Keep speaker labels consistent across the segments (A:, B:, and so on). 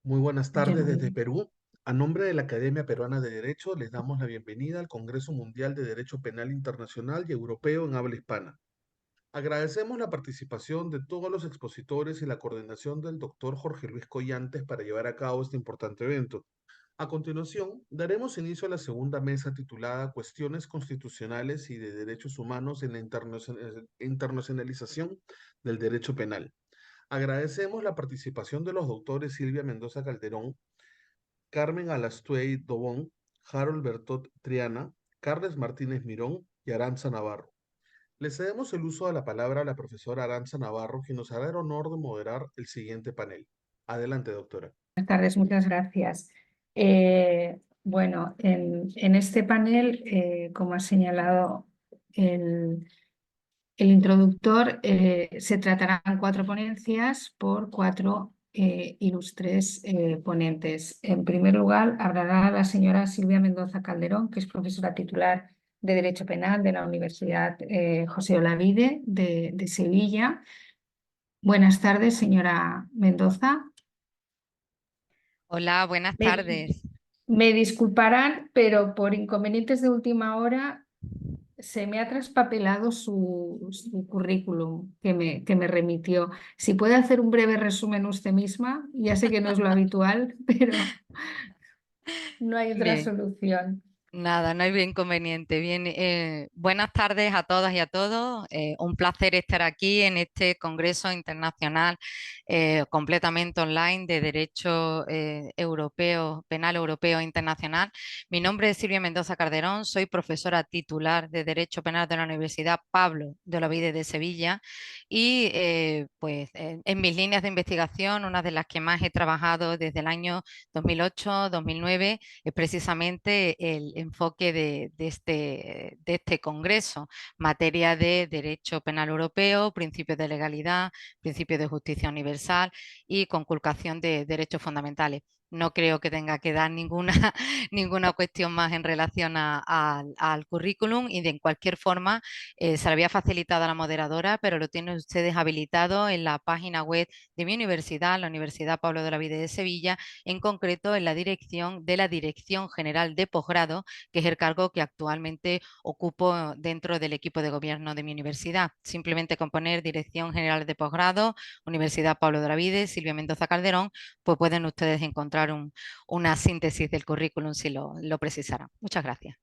A: Muy buenas
B: Yo
A: tardes
B: no
A: desde
B: vi.
A: Perú. A nombre de la Academia Peruana de Derecho, les damos la bienvenida al Congreso Mundial de Derecho Penal Internacional y Europeo en habla hispana. Agradecemos la participación de todos los expositores y la coordinación del doctor Jorge Luis Collantes para llevar a cabo este importante evento. A continuación, daremos inicio a la segunda mesa titulada Cuestiones constitucionales y de derechos humanos en la internacionalización del derecho penal. Agradecemos la participación de los doctores Silvia Mendoza Calderón, Carmen Alastuey Dobón, Harold Bertot Triana, Carles Martínez Mirón y Aranza Navarro. Le cedemos el uso de la palabra a la profesora Aranza Navarro, quien nos hará el honor de moderar el siguiente panel. Adelante, doctora.
B: Buenas tardes, muchas gracias. Bueno, en este panel, como ha señalado el introductor, se tratarán cuatro ponencias por cuatro ilustres ponentes. En primer lugar, hablará la señora Silvia Mendoza Calderón, que es profesora titular de Derecho Penal de la Universidad José Olavide de Sevilla. Buenas tardes, señora Mendoza.
C: Hola, buenas
B: Me,
C: tardes.
B: me disculparán, pero por inconvenientes de última hora se me ha traspapelado su currículum que me remitió. Si puede hacer un breve resumen usted misma, ya sé que no es lo habitual, pero no hay otra
C: Bien,
B: solución.
C: nada, no hay inconveniente. Bien, buenas tardes a todas y a todos. Un placer estar aquí en este Congreso Internacional completamente online de Derecho Europeo, Penal Europeo e Internacional. Mi nombre es Silvia Mendoza Calderón, soy profesora titular de Derecho Penal de la Universidad Pablo de Olavide de Sevilla y en mis líneas de investigación, una de las que más he trabajado desde el año 2008-2009 es precisamente el enfoque de este Congreso, materia de derecho penal europeo, principios de legalidad, principios de justicia universal y conculcación de derechos fundamentales. No creo que tenga que dar ninguna, ninguna cuestión más en relación al currículum y en cualquier forma se le había facilitado a la moderadora, pero lo tienen ustedes habilitado en la página web de mi universidad, la Universidad Pablo de Olavide de Sevilla, en concreto en la dirección de la Dirección General de Posgrado, que es el cargo que actualmente ocupo dentro del equipo de gobierno de mi universidad. Simplemente con poner Dirección General de Posgrado, Universidad Pablo de Olavide, Silvia Mendoza Calderón, pues pueden ustedes encontrar una síntesis del currículum si lo precisaran. Muchas gracias.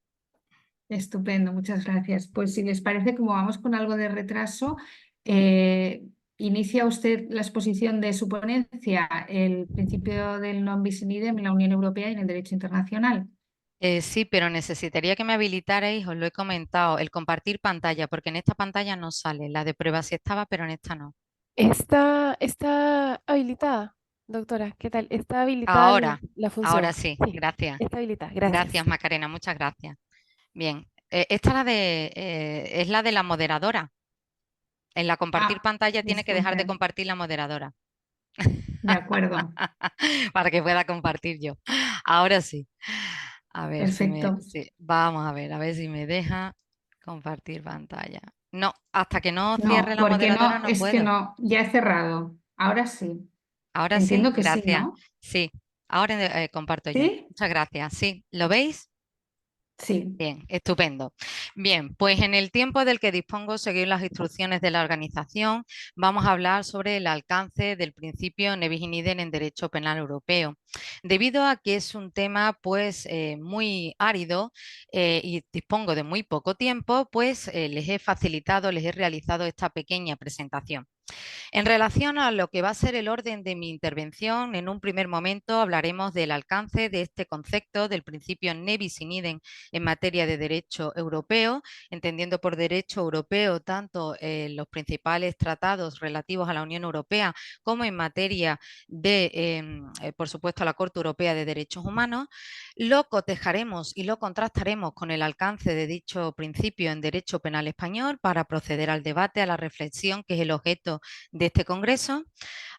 B: Estupendo, muchas gracias. Pues si les parece, como vamos con algo de retraso, eh, inicia usted la exposición de su ponencia, el principio del non bis in idem en la Unión Europea y en el derecho internacional.
C: Sí, pero necesitaría que me habilitarais, os lo he comentado, el compartir pantalla, porque en esta pantalla no sale. La de prueba sí estaba, pero en esta no.
D: Está habilitada, doctora. ¿Qué tal? Está habilitada
C: Ahora,
D: la
C: ahora
D: función.
C: sí,
D: Sí,
C: gracias.
D: está habilitada.
C: Gracias,
D: Gracias.
C: Macarena, muchas gracias. Bien, esta es la de la moderadora. En la compartir
B: Ah,
C: pantalla tiene que dejar de
B: disculpe,
C: compartir la moderadora
B: de acuerdo,
C: para que pueda compartir yo. Ahora sí. A ver si
B: perfecto.
C: vamos a ver si me deja compartir pantalla. No, hasta que no cierre
B: No,
C: la
B: porque
C: moderadora
B: no,
C: no
B: es que
C: puedo.
B: no, ya he cerrado. Ahora sí.
C: Ahora sí,
B: Entiendo que sí,
C: gracias.
B: ¿no?
C: Sí, ahora comparto yo.
B: ¿Sí?
C: Muchas gracias. Sí, ¿lo veis?
B: Sí.
C: Bien, estupendo. Bien, pues en el tiempo del que dispongo, seguir las instrucciones de la organización, vamos a hablar sobre el alcance del principio ne bis in idem en derecho penal europeo. Debido a que es un tema pues muy árido y dispongo de muy poco tiempo, pues les he facilitado, les he realizado esta pequeña presentación. En relación a lo que va a ser el orden de mi intervención, en un primer momento hablaremos del alcance de este concepto del principio ne bis in idem en materia de derecho europeo, entendiendo por derecho europeo tanto los principales tratados relativos a la Unión Europea como en materia de, por supuesto, la Corte Europea de Derechos Humanos. Lo cotejaremos y lo contrastaremos con el alcance de dicho principio en derecho penal español para proceder al debate, a la reflexión, que es el objeto de este Congreso.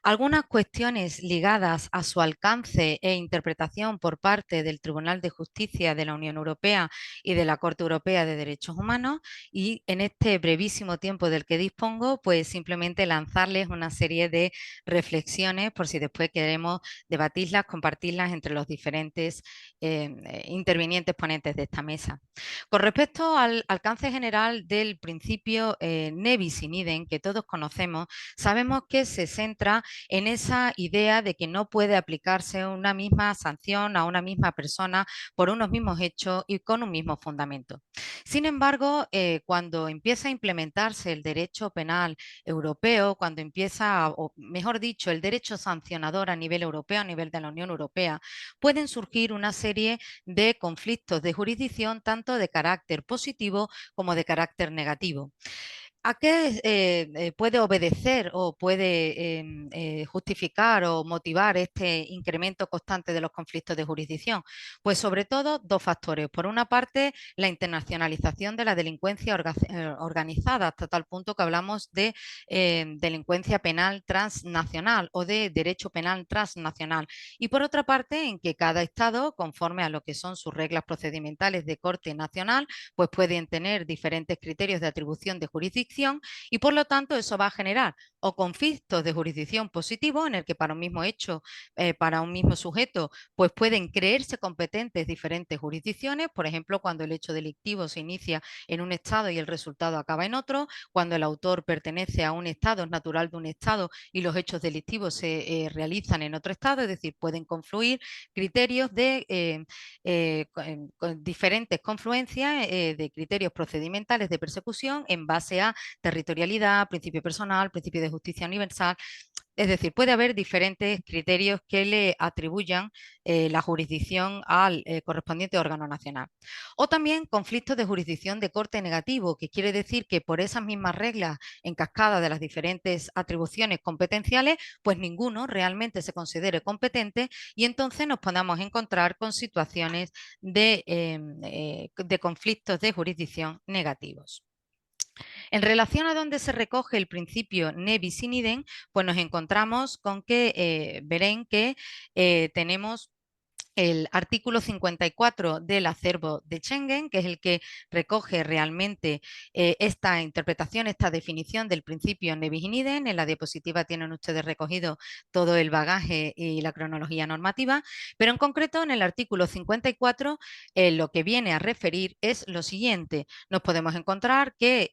C: Algunas cuestiones ligadas a su alcance e interpretación por parte del Tribunal de Justicia de la Unión Europea y de la Corte Europea de Derechos Humanos, y en este brevísimo tiempo del que dispongo, pues simplemente lanzarles una serie de reflexiones por si después queremos debatirlas, compartirlas entre los diferentes intervinientes ponentes de esta mesa. Con respecto al alcance general del principio ne bis in idem, que todos conocemos, sabemos que se centra en esa idea de que no puede aplicarse una misma sanción a una misma persona por unos mismos hechos y con un mismo fundamento. Sin embargo, cuando empieza a implementarse el derecho penal europeo, cuando empieza, o mejor dicho, el derecho sancionador a nivel europeo, a nivel de la Unión Europea, pueden surgir una serie de conflictos de jurisdicción, tanto de carácter positivo como de carácter negativo. ¿A qué puede obedecer o puede justificar o motivar este incremento constante de los conflictos de jurisdicción? Pues sobre todo dos factores. Por una parte, la internacionalización de la delincuencia organizada, hasta tal punto que hablamos de delincuencia penal transnacional o de derecho penal transnacional. Y por otra parte, en que cada Estado, conforme a lo que son sus reglas procedimentales de corte nacional, pues pueden tener diferentes criterios de atribución de jurisdicción, y por lo tanto eso va a generar o conflictos de jurisdicción positivo en el que para un mismo hecho, para un mismo sujeto, pues pueden creerse competentes diferentes jurisdicciones, por ejemplo, cuando el hecho delictivo se inicia en un estado y el resultado acaba en otro, cuando el autor pertenece a un estado, es natural de un estado y los hechos delictivos se realizan en otro estado, es decir, pueden confluir criterios de diferentes confluencias de criterios procedimentales de persecución en base a territorialidad, principio personal, principio de justicia universal. Es decir, puede haber diferentes criterios que le atribuyan la jurisdicción al correspondiente órgano nacional. O también conflictos de jurisdicción de corte negativo, que quiere decir que por esas mismas reglas en cascada de las diferentes atribuciones competenciales, pues ninguno realmente se considere competente y entonces nos podamos encontrar con situaciones de conflictos de jurisdicción negativos. En relación a dónde se recoge el principio ne bis in idem, pues nos encontramos con que verán que tenemos el artículo 54 del acervo de Schengen, que es el que recoge realmente esta interpretación, esta definición del principio ne bis in idem. En la diapositiva tienen ustedes recogido todo el bagaje y la cronología normativa, pero en concreto en el artículo 54 lo que viene a referir es lo siguiente. Nos podemos encontrar que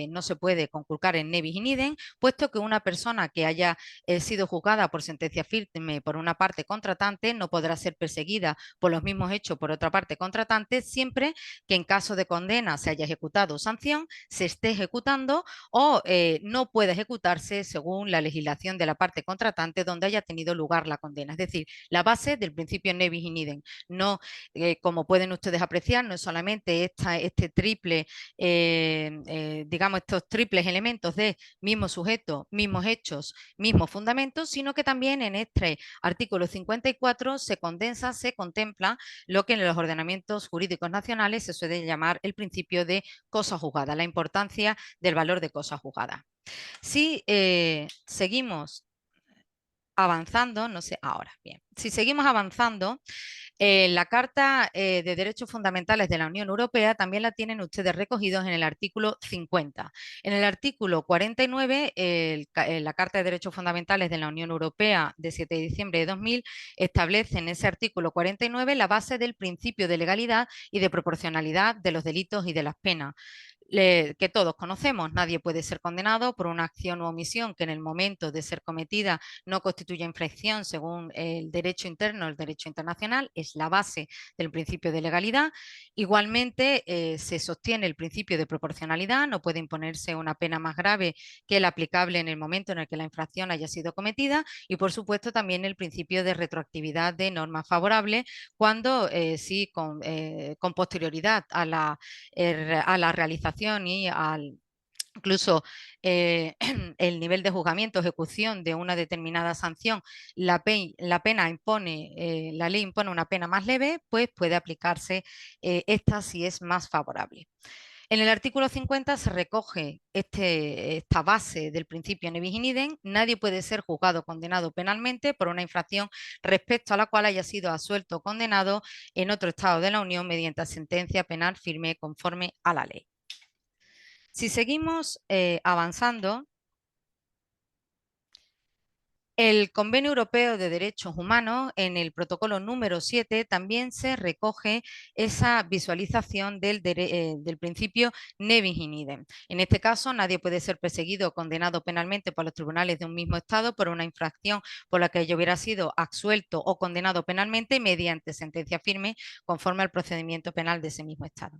C: no se puede conculcar en ne bis in idem, puesto que una persona que haya sido juzgada por sentencia firme por una parte contratante no podrá ser perseguida por los mismos hechos por otra parte contratante, siempre que en caso de condena se haya ejecutado sanción, se esté ejecutando o no pueda ejecutarse según la legislación de la parte contratante donde haya tenido lugar la condena. Es decir, la base del principio ne bis in idem. No, como pueden ustedes apreciar, no es solamente este triple, digamos, estos triples elementos de mismo sujeto, mismos hechos, mismos fundamentos, sino que también en este artículo 54 se condensa, se contempla lo que en los ordenamientos jurídicos nacionales se suele llamar el principio de cosa juzgada, la importancia del valor de cosa juzgada. Si seguimos avanzando, no sé, ahora, bien, si seguimos avanzando, la Carta de Derechos Fundamentales de la Unión Europea también la tienen ustedes recogidos en el artículo 50. En el artículo 49, la Carta de Derechos Fundamentales de la Unión Europea de 7 de diciembre de 2000 establece en ese artículo 49 la base del principio de legalidad y de proporcionalidad de los delitos y de las penas. Que todos conocemos, nadie puede ser condenado por una acción u omisión que en el momento de ser cometida no constituye infracción según el derecho interno, el derecho internacional, es la base del principio de legalidad. Igualmente se sostiene el principio de proporcionalidad, no puede imponerse una pena más grave que la aplicable en el momento en el que la infracción haya sido cometida y por supuesto también el principio de retroactividad de normas favorables cuando sí con posterioridad a la realización y incluso el nivel de juzgamiento, ejecución de una determinada sanción, la pena impone, la ley impone una pena más leve, pues puede aplicarse esta si es más favorable. En el artículo 50 se recoge esta base del principio ne bis in idem. Nadie puede ser juzgado o condenado penalmente por una infracción respecto a la cual haya sido absuelto o condenado en otro Estado de la Unión mediante sentencia penal firme conforme a la ley. Si seguimos avanzando, el Convenio Europeo de Derechos Humanos, en el protocolo número 7, también se recoge esa visualización del principio ne bis in idem. En este caso, nadie puede ser perseguido o condenado penalmente por los tribunales de un mismo Estado por una infracción por la que ello hubiera sido absuelto o condenado penalmente mediante sentencia firme conforme al procedimiento penal de ese mismo Estado.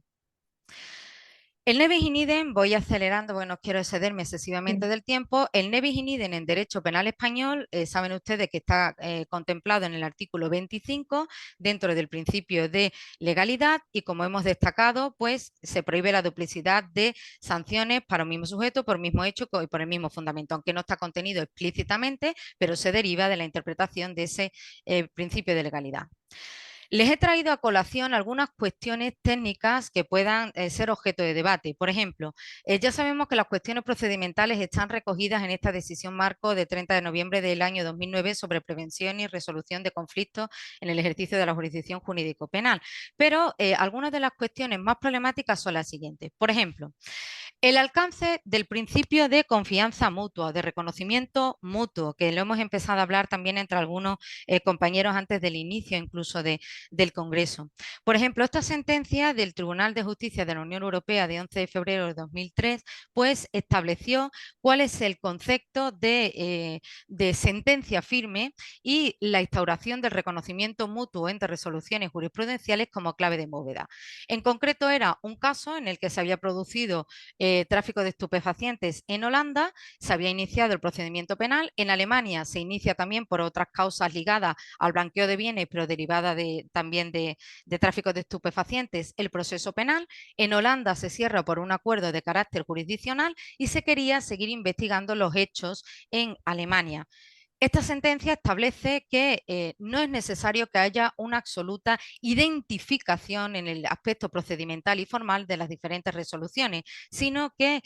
C: El ne bis in idem, voy acelerando porque no quiero excederme excesivamente del tiempo. El ne bis in idem en derecho penal español, saben ustedes que está contemplado en el artículo 25 dentro del principio de legalidad y, como hemos destacado, pues se prohíbe la duplicidad de sanciones para un mismo sujeto por mismo hecho y por el mismo fundamento, aunque no está contenido explícitamente, pero se deriva de la interpretación de ese principio de legalidad. Les he traído a colación algunas cuestiones técnicas que puedan ser objeto de debate. Por ejemplo, ya sabemos que las cuestiones procedimentales están recogidas en esta decisión marco de 30 de noviembre del año 2009 sobre prevención y resolución de conflictos en el ejercicio de la jurisdicción jurídico-penal. Pero algunas de las cuestiones más problemáticas son las siguientes. Por ejemplo, el alcance del principio de confianza mutua, de reconocimiento mutuo, que lo hemos empezado a hablar también entre algunos compañeros antes del inicio incluso del Congreso. Por ejemplo, esta sentencia del Tribunal de Justicia de la Unión Europea de 11 de febrero de 2003, pues estableció cuál es el concepto de sentencia firme y la instauración del reconocimiento mutuo entre resoluciones jurisprudenciales como clave de bóveda. En concreto, era un caso en el que se había producido tráfico de estupefacientes en Holanda, se había iniciado el procedimiento penal. En Alemania se inicia también por otras causas ligadas al blanqueo de bienes, pero derivada también de tráfico de estupefacientes, el proceso penal. En Holanda se cierra por un acuerdo de carácter jurisdiccional y se quería seguir investigando los hechos en Alemania. Esta sentencia establece que no es necesario que haya una absoluta identificación en el aspecto procedimental y formal de las diferentes resoluciones, sino que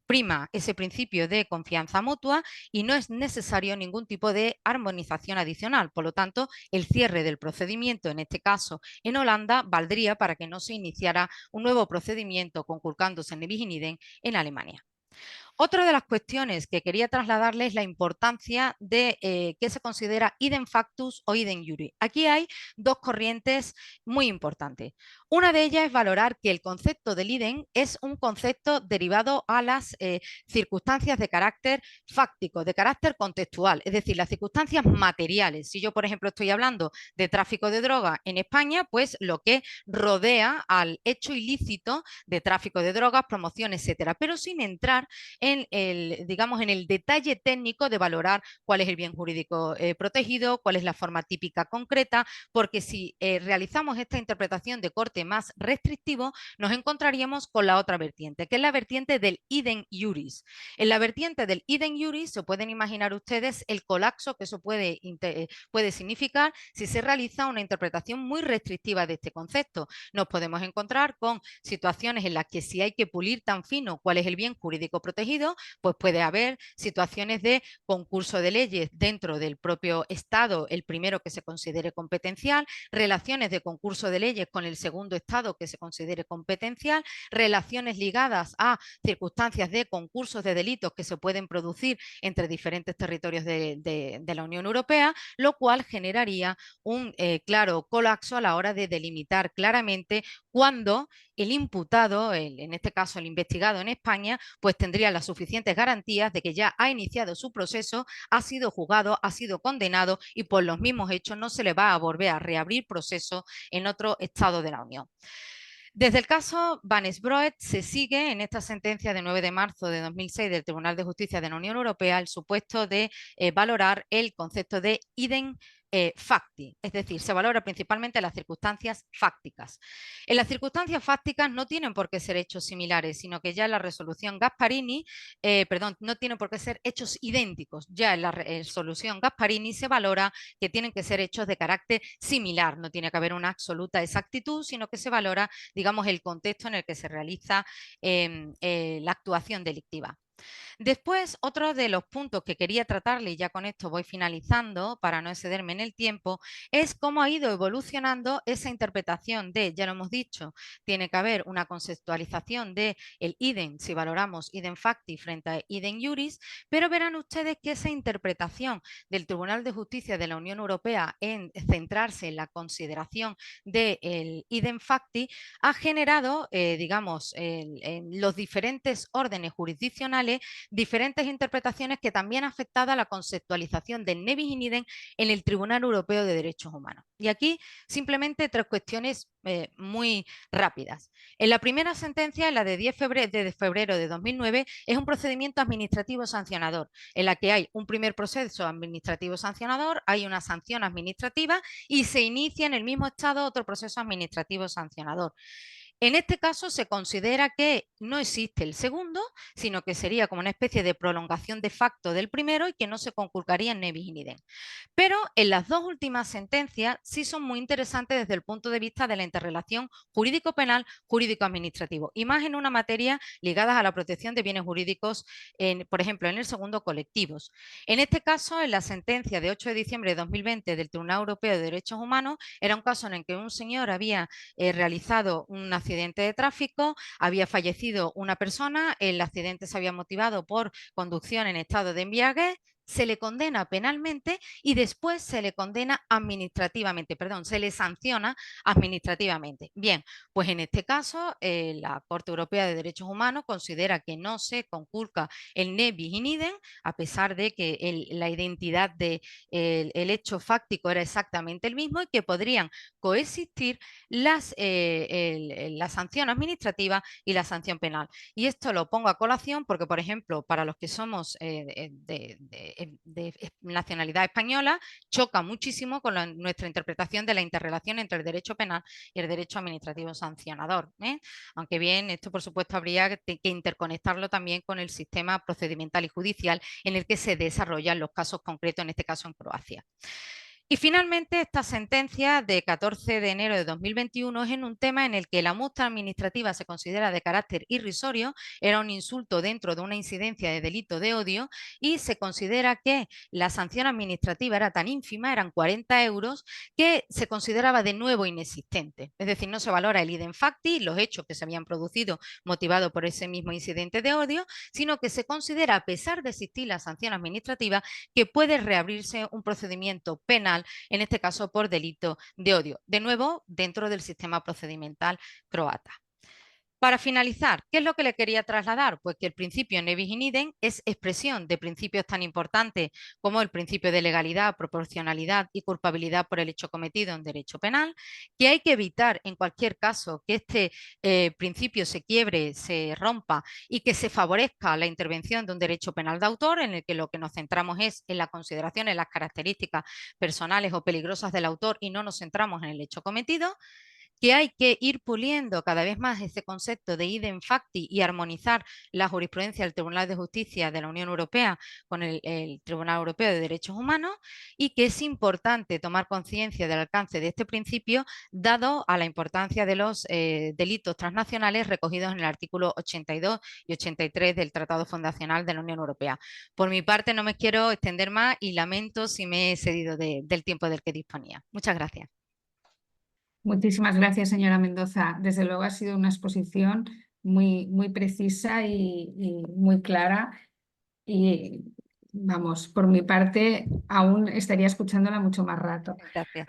C: prima ese principio de confianza mutua y no es necesario ningún tipo de armonización adicional. Por lo tanto, el cierre del procedimiento, en este caso en Holanda, valdría para que no se iniciara un nuevo procedimiento conculcándose en ne bis in idem en Alemania. Otra de las cuestiones que quería trasladarles es la importancia de qué se considera idem factus o idem iuris. Aquí hay dos corrientes muy importantes. Una de ellas es valorar que el concepto del idem es un concepto derivado a las circunstancias de carácter fáctico, de carácter contextual, es decir, las circunstancias materiales. Si yo, por ejemplo, estoy hablando de tráfico de droga en España, pues lo que rodea al hecho ilícito de tráfico de drogas, promoción, etcétera, pero sin entrar en el detalle técnico de valorar cuál es el bien jurídico protegido, cuál es la forma típica concreta, porque si realizamos esta interpretación de corte más restrictivo, nos encontraríamos con la otra vertiente, que es la vertiente del idem iuris. En la vertiente del idem iuris se pueden imaginar ustedes el colapso que eso puede significar si se realiza una interpretación muy restrictiva de este concepto. Nos podemos encontrar con situaciones en las que si hay que pulir tan fino cuál es el bien jurídico protegido, pues puede haber situaciones de concurso de leyes dentro del propio Estado, el primero que se considere competencial, relaciones de concurso de leyes con el segundo Estado que se considere competencial, relaciones ligadas a circunstancias de concursos de delitos que se pueden producir entre diferentes territorios de la Unión Europea, lo cual generaría un claro colapso a la hora de delimitar claramente cuándo el imputado, en este caso el investigado en España, pues tendría las suficientes garantías de que ya ha iniciado su proceso, ha sido juzgado, ha sido condenado y por los mismos hechos no se le va a volver a reabrir proceso en otro Estado de la Unión. Desde el caso Banes-Broet se sigue en esta sentencia de 9 de marzo de 2006 del Tribunal de Justicia de la Unión Europea el supuesto de valorar el concepto de idem facti, es decir, se valora principalmente las circunstancias fácticas. En las circunstancias fácticas no tienen por qué ser hechos similares, sino que ya en la resolución Gasparini, no tienen por qué ser hechos idénticos. Ya en la resolución Gasparini se valora que tienen que ser hechos de carácter similar, no tiene que haber una absoluta exactitud, sino que se valora, digamos, el contexto en el que se realiza la actuación delictiva. Después, otro de los puntos que quería tratarle, y ya con esto voy finalizando para no excederme en el tiempo, es cómo ha ido evolucionando esa interpretación de, ya lo hemos dicho, tiene que haber una conceptualización del idem, si valoramos idem facti frente a idem juris, pero verán ustedes que esa interpretación del Tribunal de Justicia de la Unión Europea en centrarse en la consideración del idem facti ha generado, digamos, en los diferentes órdenes jurisdiccionales diferentes interpretaciones que también han afectado a la conceptualización del ne bis in idem en el Tribunal Europeo de Derechos Humanos. Y aquí simplemente tres cuestiones muy rápidas. En la primera sentencia, la de 10 de febrero de 2009, es un procedimiento administrativo sancionador, en la que hay un primer proceso administrativo sancionador, hay una sanción administrativa y se inicia en el mismo estado otro proceso administrativo sancionador. En este caso se considera que no existe el segundo, sino que sería como una especie de prolongación de facto del primero y que no se conculcaría en ne bis in idem. Pero en las dos últimas sentencias sí son muy interesantes desde el punto de vista de la interrelación jurídico-penal, jurídico-administrativo, y más en una materia ligada a la protección de bienes jurídicos, por ejemplo, en el segundo, colectivos. En este caso, en la sentencia de 8 de diciembre de 2020 del Tribunal Europeo de Derechos Humanos, era un caso en el que un señor había realizado un accidente de tráfico, había fallecido una persona, el accidente se había motivado por conducción en estado de embriaguez, se le condena penalmente y después se le condena administrativamente, perdón, se le sanciona administrativamente. Bien, pues en este caso la Corte Europea de Derechos Humanos considera que no se conculca el ne bis in idem, a pesar de que la identidad del hecho fáctico era exactamente el mismo y que podrían coexistir la sanción administrativa y la sanción penal. Y esto lo pongo a colación porque, por ejemplo, para los que somos de nacionalidad española, choca muchísimo con nuestra interpretación de la interrelación entre el derecho penal y el derecho administrativo sancionador. Aunque bien, esto por supuesto habría que interconectarlo también con el sistema procedimental y judicial en el que se desarrollan los casos concretos, en este caso en Croacia. Y finalmente, esta sentencia de 14 de enero de 2021 es en un tema en el que la multa administrativa se considera de carácter irrisorio, era un insulto dentro de una incidencia de delito de odio y se considera que la sanción administrativa era tan ínfima, eran 40 euros, que se consideraba de nuevo inexistente. Es decir, no se valora el idem facti, los hechos que se habían producido motivados por ese mismo incidente de odio, sino que se considera, a pesar de existir la sanción administrativa, que puede reabrirse un procedimiento penal, en este caso por delito de odio, de nuevo dentro del sistema procedimental croata. Para finalizar, ¿qué es lo que le quería trasladar? Pues que el principio ne bis in idem es expresión de principios tan importantes como el principio de legalidad, proporcionalidad y culpabilidad por el hecho cometido en derecho penal, que hay que evitar en cualquier caso que este principio se quiebre, se rompa y que se favorezca la intervención de un derecho penal de autor en el que lo que nos centramos es en la consideración de las características personales o peligrosas del autor y no nos centramos en el hecho cometido, que hay que ir puliendo cada vez más ese concepto de idem facti y armonizar la jurisprudencia del Tribunal de Justicia de la Unión Europea con el Tribunal Europeo de Derechos Humanos y que es importante tomar conciencia del alcance de este principio dado a la importancia de los delitos transnacionales recogidos en el artículo 82 y 83 del Tratado Fundacional de la Unión Europea. Por mi parte no me quiero extender más y lamento si me he excedido del tiempo del que disponía. Muchas gracias.
B: Muchísimas gracias, señora Mendoza. Desde luego ha sido una exposición muy precisa y muy clara. Y vamos, por mi parte, aún estaría escuchándola mucho más rato.
C: Gracias.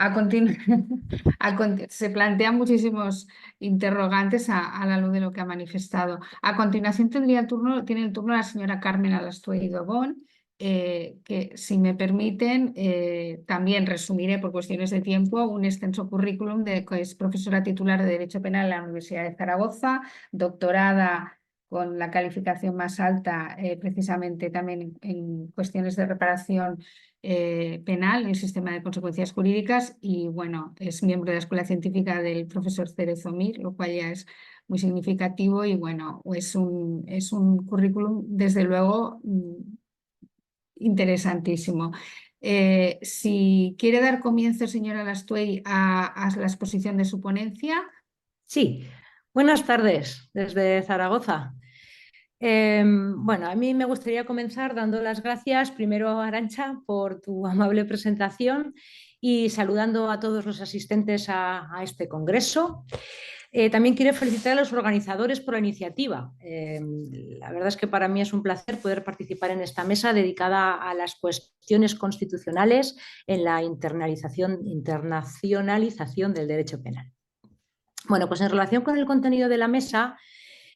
B: Se plantean muchísimos interrogantes a la luz de lo que ha manifestado. A continuación tiene el turno la señora Carmen Alastuey y Dobón, que si me permiten, también resumiré por cuestiones de tiempo un extenso currículum que es profesora titular de Derecho Penal en la Universidad de Zaragoza, doctorada con la calificación más alta, precisamente también en cuestiones de reparación penal, en el sistema de consecuencias jurídicas, y bueno, es miembro de la Escuela Científica del profesor Cerezo Mir, lo cual ya es muy significativo, y bueno, es un currículum desde luego interesantísimo. Si quiere dar comienzo, señora Lastuey, a la exposición de su ponencia.
E: Sí, buenas tardes desde Zaragoza. Bueno, a mí me gustaría comenzar dando las gracias primero a Arantxa por tu amable presentación y saludando a todos los asistentes a este congreso. También quiero felicitar a los organizadores por la iniciativa. La verdad es que para mí es un placer poder participar en esta mesa dedicada a las cuestiones constitucionales en la internacionalización del derecho penal. Bueno, pues en relación con el contenido de la mesa,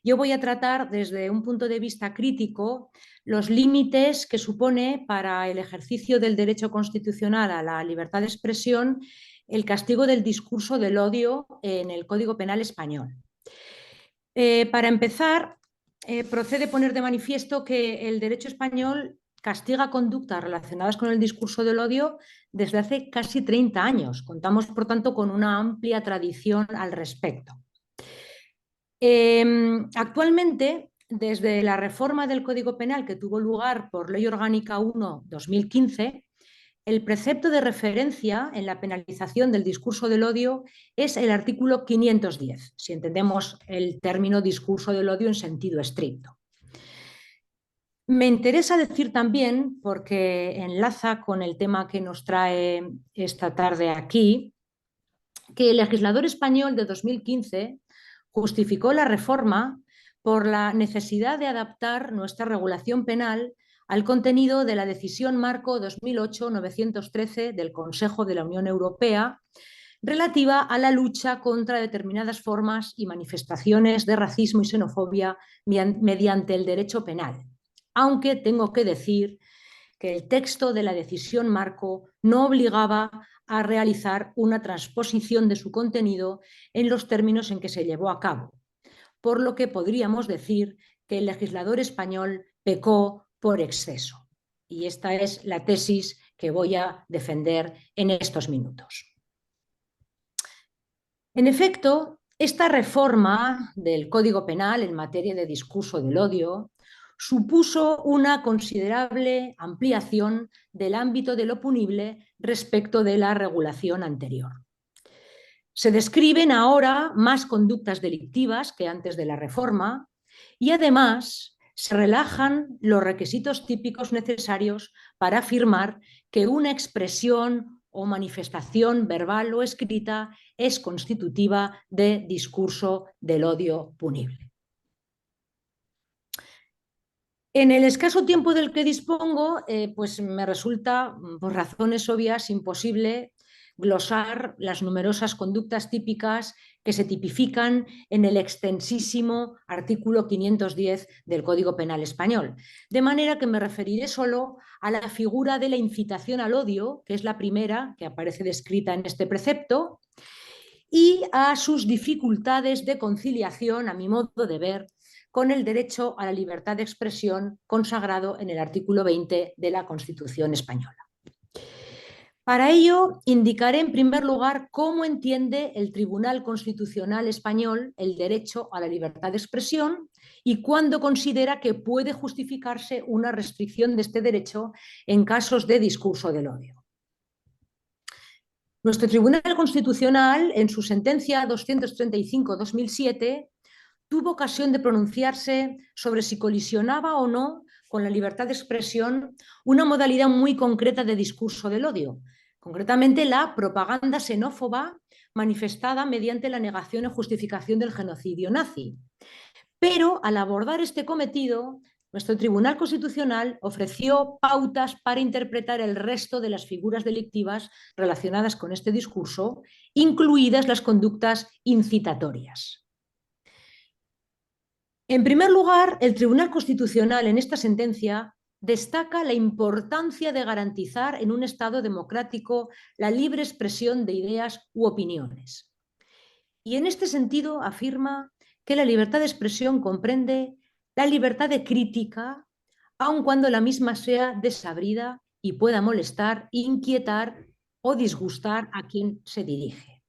E: yo voy a tratar desde un punto de vista crítico los límites que supone para el ejercicio del derecho constitucional a la libertad de expresión el castigo del discurso del odio en el Código Penal español. Para empezar, procede poner de manifiesto que el derecho español castiga conductas relacionadas con el discurso del odio desde hace casi 30 años. Contamos, por tanto, con una amplia tradición al respecto. Actualmente, desde la reforma del Código Penal que tuvo lugar por Ley Orgánica 1/2015, el precepto de referencia en la penalización del discurso del odio es el artículo 510, si entendemos el término discurso del odio en sentido estricto. Me interesa decir también, porque enlaza con el tema que nos trae esta tarde aquí, que el legislador español de 2015 justificó la reforma por la necesidad de adaptar nuestra regulación penal al contenido de la Decisión Marco 2008/913 del Consejo de la Unión Europea relativa a la lucha contra determinadas formas y manifestaciones de racismo y xenofobia mediante el derecho penal. Aunque tengo que decir que el texto de la Decisión Marco no obligaba a realizar una transposición de su contenido en los términos en que se llevó a cabo, por lo que podríamos decir que el legislador español pecó por exceso. Y esta es la tesis que voy a defender en estos minutos. En efecto, esta reforma del Código Penal en materia de discurso del odio supuso una considerable ampliación del ámbito de lo punible respecto de la regulación anterior. Se describen ahora más conductas delictivas que antes de la reforma y además se relajan los requisitos típicos necesarios para afirmar que una expresión o manifestación verbal o escrita es constitutiva de discurso del odio punible. En el escaso tiempo del que dispongo, pues me resulta, por razones obvias, imposible glosar las numerosas conductas típicas que se tipifican en el extensísimo artículo 510 del Código Penal español. De manera que me referiré solo a la figura de la incitación al odio, que es la primera que aparece descrita en este precepto, y a sus dificultades de conciliación, a mi modo de ver, con el derecho a la libertad de expresión consagrado en el artículo 20 de la Constitución española. Para ello, indicaré en primer lugar cómo entiende el Tribunal Constitucional español el derecho a la libertad de expresión y cuándo considera que puede justificarse una restricción de este derecho en casos de discurso del odio. Nuestro Tribunal Constitucional, en su sentencia 235/2007, tuvo ocasión de pronunciarse sobre si colisionaba o no con la libertad de expresión una modalidad muy concreta de discurso del odio, concretamente la propaganda xenófoba manifestada mediante la negación o justificación del genocidio nazi. Pero al abordar este cometido, nuestro Tribunal Constitucional ofreció pautas para interpretar el resto de las figuras delictivas relacionadas con este discurso, incluidas las conductas incitatorias. En primer lugar, el Tribunal Constitucional en esta sentencia destaca la importancia de garantizar en un Estado democrático la libre expresión de ideas u opiniones. Y en este sentido afirma que la libertad de expresión comprende la libertad de crítica, aun cuando la misma sea desabrida y pueda molestar, inquietar o disgustar a quien se dirige.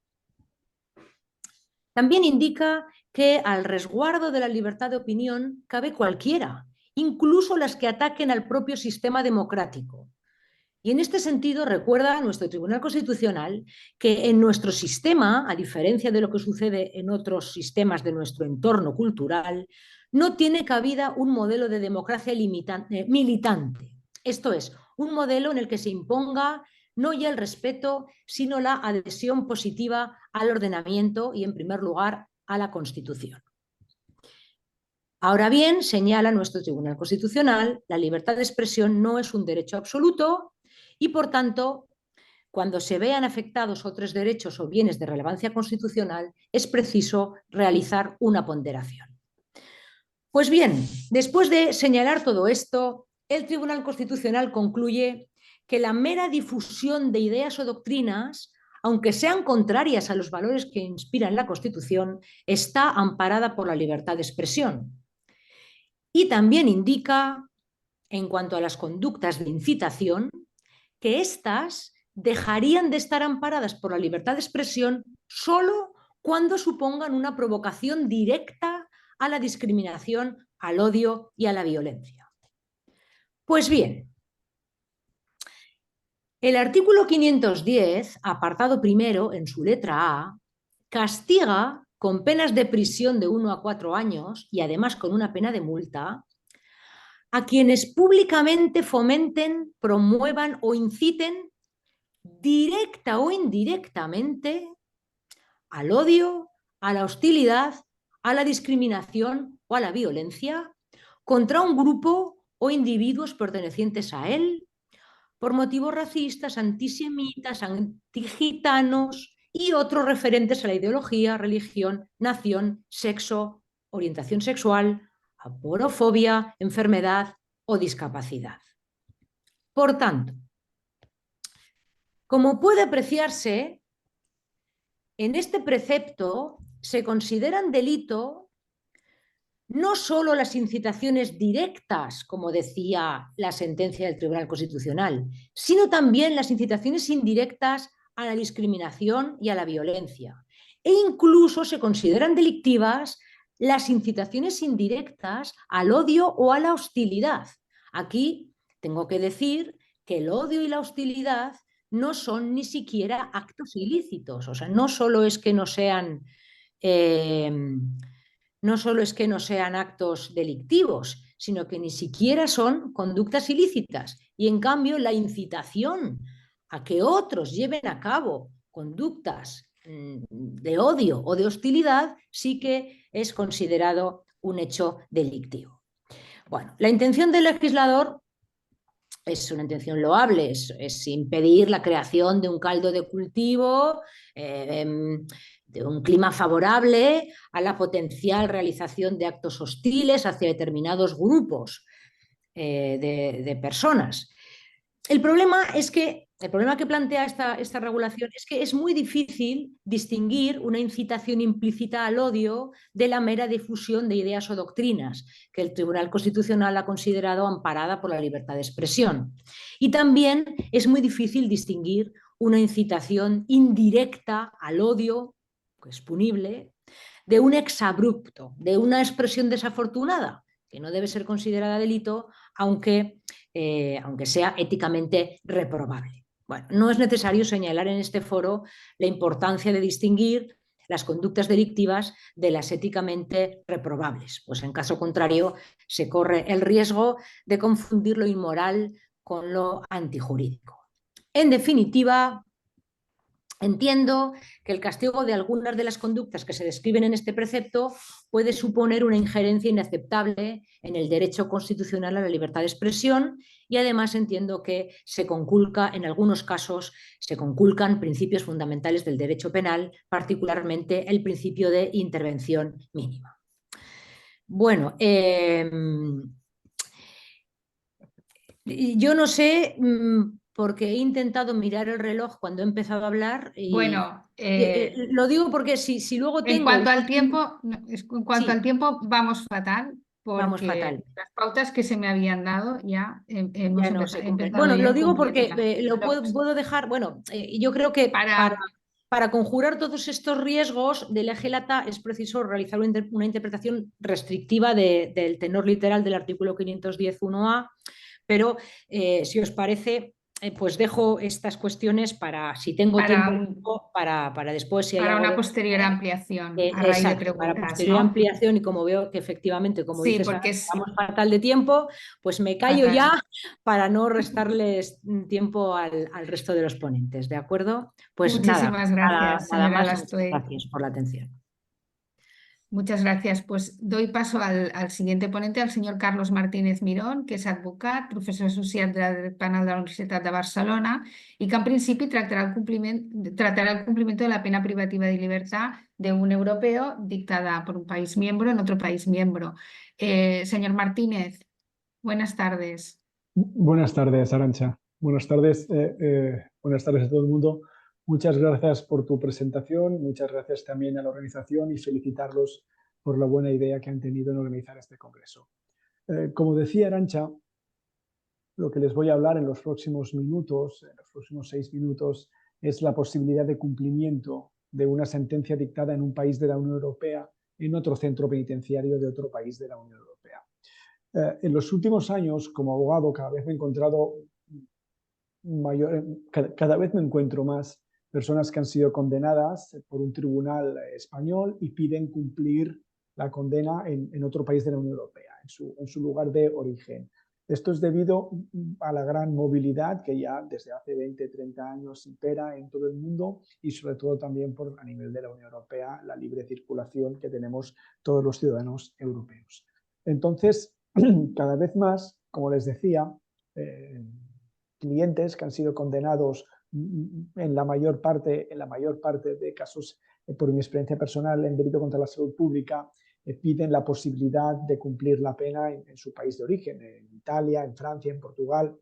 E: También indica que al resguardo de la libertad de opinión cabe cualquiera, incluso las que ataquen al propio sistema democrático. Y en este sentido recuerda a nuestro Tribunal Constitucional que en nuestro sistema, a diferencia de lo que sucede en otros sistemas de nuestro entorno cultural, no tiene cabida un modelo de democracia militante. Esto es, un modelo en el que se imponga no ya el respeto, sino la adhesión positiva al ordenamiento y, en primer lugar, a la Constitución. Ahora bien, señala nuestro Tribunal Constitucional, la libertad de expresión no es un derecho absoluto y, por tanto, cuando se vean afectados otros derechos o bienes de relevancia constitucional, es preciso realizar una ponderación. Pues bien, después de señalar todo esto, el Tribunal Constitucional concluye que la mera difusión de ideas o doctrinas, aunque sean contrarias a los valores que inspiran la Constitución, está amparada por la libertad de expresión. Y también indica, en cuanto a las conductas de incitación, que éstas dejarían de estar amparadas por la libertad de expresión solo cuando supongan una provocación directa a la discriminación, al odio y a la violencia. Pues bien, el artículo 510, apartado primero, en su letra A, castiga con penas de prisión de 1 a 4 años y además con una pena de multa a quienes públicamente fomenten, promuevan o inciten directa o indirectamente al odio, a la hostilidad, a la discriminación o a la violencia contra un grupo o individuos pertenecientes a él por motivos racistas, antisemitas, antigitanos y otros referentes a la ideología, religión, nación, sexo, orientación sexual, aporofobia, enfermedad o discapacidad. Por tanto, como puede apreciarse, en este precepto se consideran delito no solo las incitaciones directas, como decía la sentencia del Tribunal Constitucional, sino también las incitaciones indirectas a la discriminación y a la violencia. E incluso se consideran delictivas las incitaciones indirectas al odio o a la hostilidad. Aquí tengo que decir que el odio y la hostilidad no son ni siquiera actos ilícitos, o sea, no solo es que no sean actos delictivos, sino que ni siquiera son conductas ilícitas. Y en cambio, la incitación a que otros lleven a cabo conductas de odio o de hostilidad sí que es considerado un hecho delictivo. Bueno, la intención del legislador es una intención loable, es impedir la creación de un caldo de cultivo, de un clima favorable a la potencial realización de actos hostiles hacia determinados grupos de personas. El problema que plantea esta regulación es que es muy difícil distinguir una incitación implícita al odio de la mera difusión de ideas o doctrinas, que el Tribunal Constitucional ha considerado amparada por la libertad de expresión. Y también es muy difícil distinguir una incitación indirecta al odio, que es punible, de un exabrupto, de una expresión desafortunada, que no debe ser considerada delito, aunque sea éticamente reprobable. Bueno, no es necesario señalar en este foro la importancia de distinguir las conductas delictivas de las éticamente reprobables, pues en caso contrario se corre el riesgo de confundir lo inmoral con lo antijurídico. En definitiva, entiendo que el castigo de algunas de las conductas que se describen en este precepto puede suponer una injerencia inaceptable en el derecho constitucional a la libertad de expresión y además entiendo que en algunos casos se conculcan principios fundamentales del derecho penal, particularmente el principio de intervención mínima. Bueno, yo no sé, porque he intentado mirar el reloj cuando he empezado a hablar.
B: Bueno,
E: lo digo porque si luego tengo...
B: en cuanto al tiempo, vamos fatal.
E: Vamos
B: porque
E: fatal.
B: las pautas que se me habían dado ya hemos
E: Ya no se cumplen.
B: empezado
E: Bueno,
B: yo
E: lo
B: a
E: digo porque
B: cumplirlas.
E: puedo dejar, bueno, yo creo que
B: Para,
E: para conjurar todos estos riesgos del eje LATA es preciso realizar una interpretación restrictiva del tenor literal del artículo 510.1a, pero si os parece, pues dejo estas cuestiones para, si tengo tiempo, para después, si hay
B: para
E: algo
B: una
E: de...
B: posterior ampliación a raíz de
E: Exacto, para
B: preguntas,
E: posterior
B: ¿no?
E: ampliación, y como veo que efectivamente, como
B: Sí,
E: dices,
B: porque es
E: vamos fatal de tiempo, pues me callo
B: fatal.
E: ya para no restarles tiempo al resto de los ponentes, ¿de acuerdo? Pues nada,
B: Muchísimas gracias,
E: nada
B: señora
E: más, muchas
B: Lastoy.
E: gracias por la atención.
B: Muchas gracias. Pues doy paso al siguiente ponente, al señor Carlos Martínez Mirón, que és advocat, professor associat de Dret Penal de la Universitat de Barcelona i que en principi tractarà el cumplimiento de la pena privativa de libertad de un europeo dictada por un país miembro en otro país miembro. Señor Martínez, buenas tardes.
F: Buenas tardes, Arantxa. Buenas tardes a todo el mundo. Muchas gracias por tu presentación, muchas gracias también a la organización y felicitarlos por la buena idea que han tenido en organizar este congreso. Como decía Arantxa, lo que les voy a hablar en los próximos minutos, en los próximos 6 minutos, es la posibilidad de cumplimiento de una sentencia dictada en un país de la Unión Europea en otro centro penitenciario de otro país de la Unión Europea. En los últimos años, como abogado, cada vez me encuentro más personas que han sido condenadas por un tribunal español y piden cumplir la condena en otro país de la Unión Europea, en su lugar de origen. Esto es debido a la gran movilidad que ya desde hace 20, 30 años impera en todo el mundo y sobre todo también por a nivel de la Unión Europea, la libre circulación que tenemos todos los ciudadanos europeos. Entonces, cada vez más, como les decía, clientes que han sido condenados en la mayor parte de casos, por mi experiencia personal en delito contra la salud pública, piden la posibilidad de cumplir la pena en su país de origen, en Italia, en Francia, en Portugal.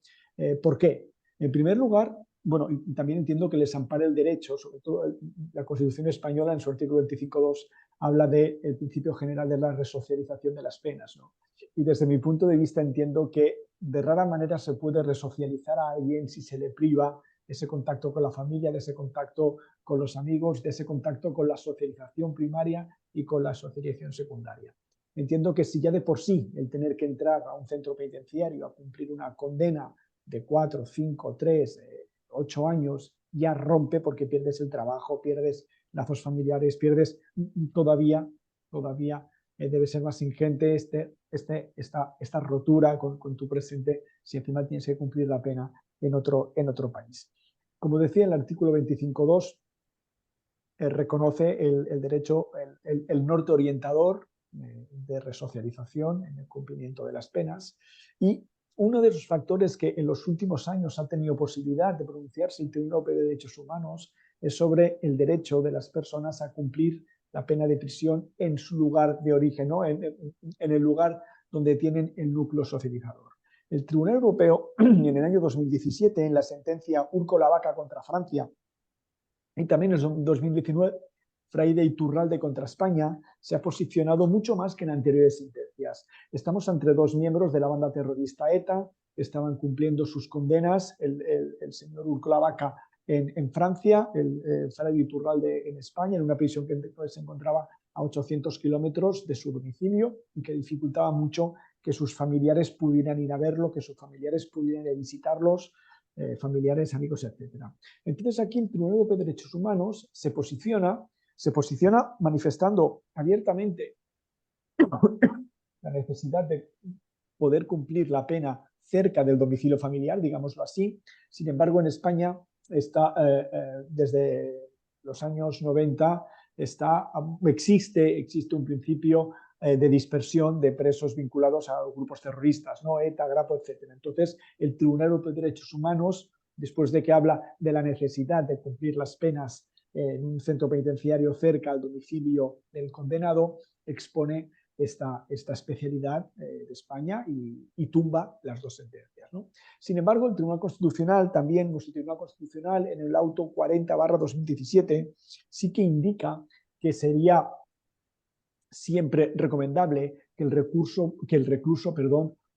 F: ¿Por qué? En primer lugar, bueno, y también entiendo que les ampara el derecho, sobre todo la Constitución española en su artículo 25.2 habla del principio general de la resocialización de las penas, ¿no? Y desde mi punto de vista entiendo que de rara manera se puede resocializar a alguien si se le priva ese contacto con la familia, de ese contacto con los amigos, de ese contacto con la socialización primaria y con la socialización secundaria. Entiendo que si ya de por sí el tener que entrar a un centro penitenciario a cumplir una condena de 4, 5, 3, 8 años ya rompe porque pierdes el trabajo, pierdes lazos familiares, pierdes todavía debe ser más ingente esta rotura con tu presente si encima tienes que cumplir la pena en otro país. Como decía, el artículo 25.2 reconoce el derecho, el norte orientador de resocialización en el cumplimiento de las penas, y uno de los factores que en los últimos años ha tenido posibilidad de pronunciarse el Tribunal Europeo de Derechos Humanos es sobre el derecho de las personas a cumplir la pena de prisión en su lugar de origen, ¿no? en el lugar donde tienen el núcleo socializador. El Tribunal Europeo, en el año 2017, en la sentencia Urco-Lavaca contra Francia, y también en 2019, Fraide Iturralde contra España, se ha posicionado mucho más que en anteriores sentencias. Estamos entre dos miembros de la banda terrorista ETA, estaban cumpliendo sus condenas, el señor Urco-Lavaca en Francia, el Fraide Iturralde en España, en una prisión que se encontraba a 800 kilómetros de su domicilio y que dificultaba mucho que sus familiares pudieran ir a verlo, que sus familiares pudieran ir a visitarlos, familiares, amigos, etc. Entonces aquí el Tribunal Europeo de Derechos Humanos se posiciona manifestando abiertamente la necesidad de poder cumplir la pena cerca del domicilio familiar, digámoslo así. Sin embargo, en España está desde los años 90 existe un principio de dispersión de presos vinculados a grupos terroristas, ¿no? ETA, Grapo, etc. Entonces, el Tribunal Europeo de Derechos Humanos, después de que habla de la necesidad de cumplir las penas en un centro penitenciario cerca al domicilio del condenado, expone esta especialidad de España y tumba las dos sentencias, ¿no? Sin embargo, el Tribunal Constitucional, también nuestro Tribunal Constitucional, en el auto 40/2017, sí que indica que sería siempre recomendable que el recluso,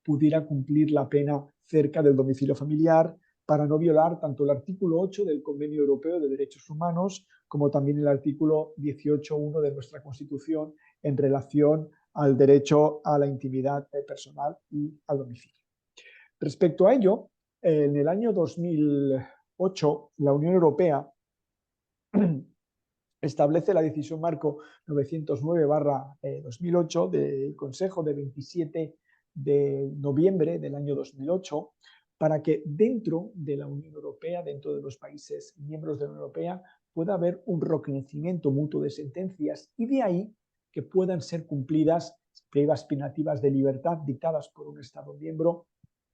F: pudiera cumplir la pena cerca del domicilio familiar para no violar tanto el artículo 8 del Convenio Europeo de Derechos Humanos como también el artículo 18.1 de nuestra Constitución en relación al derecho a la intimidad personal y al domicilio. Respecto a ello, en el año 2008, la Unión Europea establece la decisión marco 909/2008 del Consejo de 27 de noviembre del año 2008 para que dentro de la Unión Europea, dentro de los países miembros de la Unión Europea, pueda haber un reconocimiento mutuo de sentencias y de ahí que puedan ser cumplidas pruebas privativas de libertad dictadas por un Estado miembro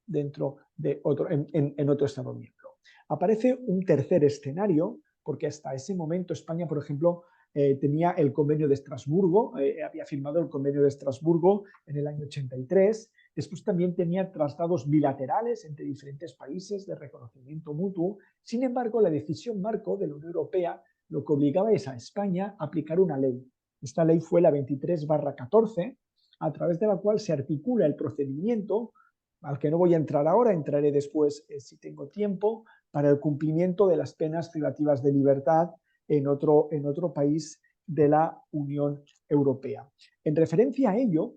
F: dentro de otro, en otro Estado miembro. Aparece un tercer escenario, porque hasta ese momento España, por ejemplo, tenía el convenio de Estrasburgo, había firmado el convenio de Estrasburgo en el año 83, después también tenía tratados bilaterales entre diferentes países de reconocimiento mutuo. Sin embargo, la decisión marco de la Unión Europea lo que obligaba es a España a aplicar una ley. Esta ley fue la 23/14, a través de la cual se articula el procedimiento, al que no voy a entrar ahora, entraré después si tengo tiempo, para el cumplimiento de las penas privativas de libertad en otro país de la Unión Europea. En referencia a ello,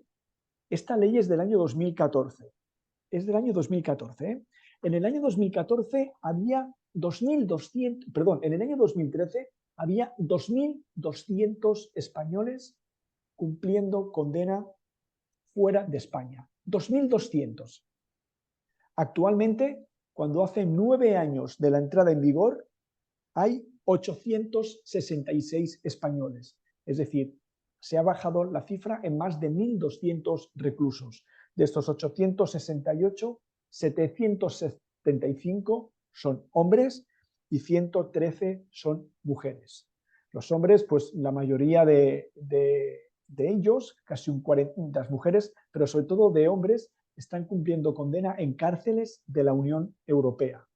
F: esta ley es del año 2014. Es del año 2014. En el año 2014 había 2.200, perdón, en el año 2013 había 2.200 españoles cumpliendo condena fuera de España. 2.200. Actualmente, cuando hace 9 años de la entrada en vigor, hay 866 españoles. Es decir, se ha bajado la cifra en más de 1.200 reclusos. De estos 868, 775 son hombres y 113 son mujeres. Los hombres, pues la mayoría de ellos, casi un 40, las mujeres, pero sobre todo de hombres, están cumpliendo condena en cárceles de la Unión Europea,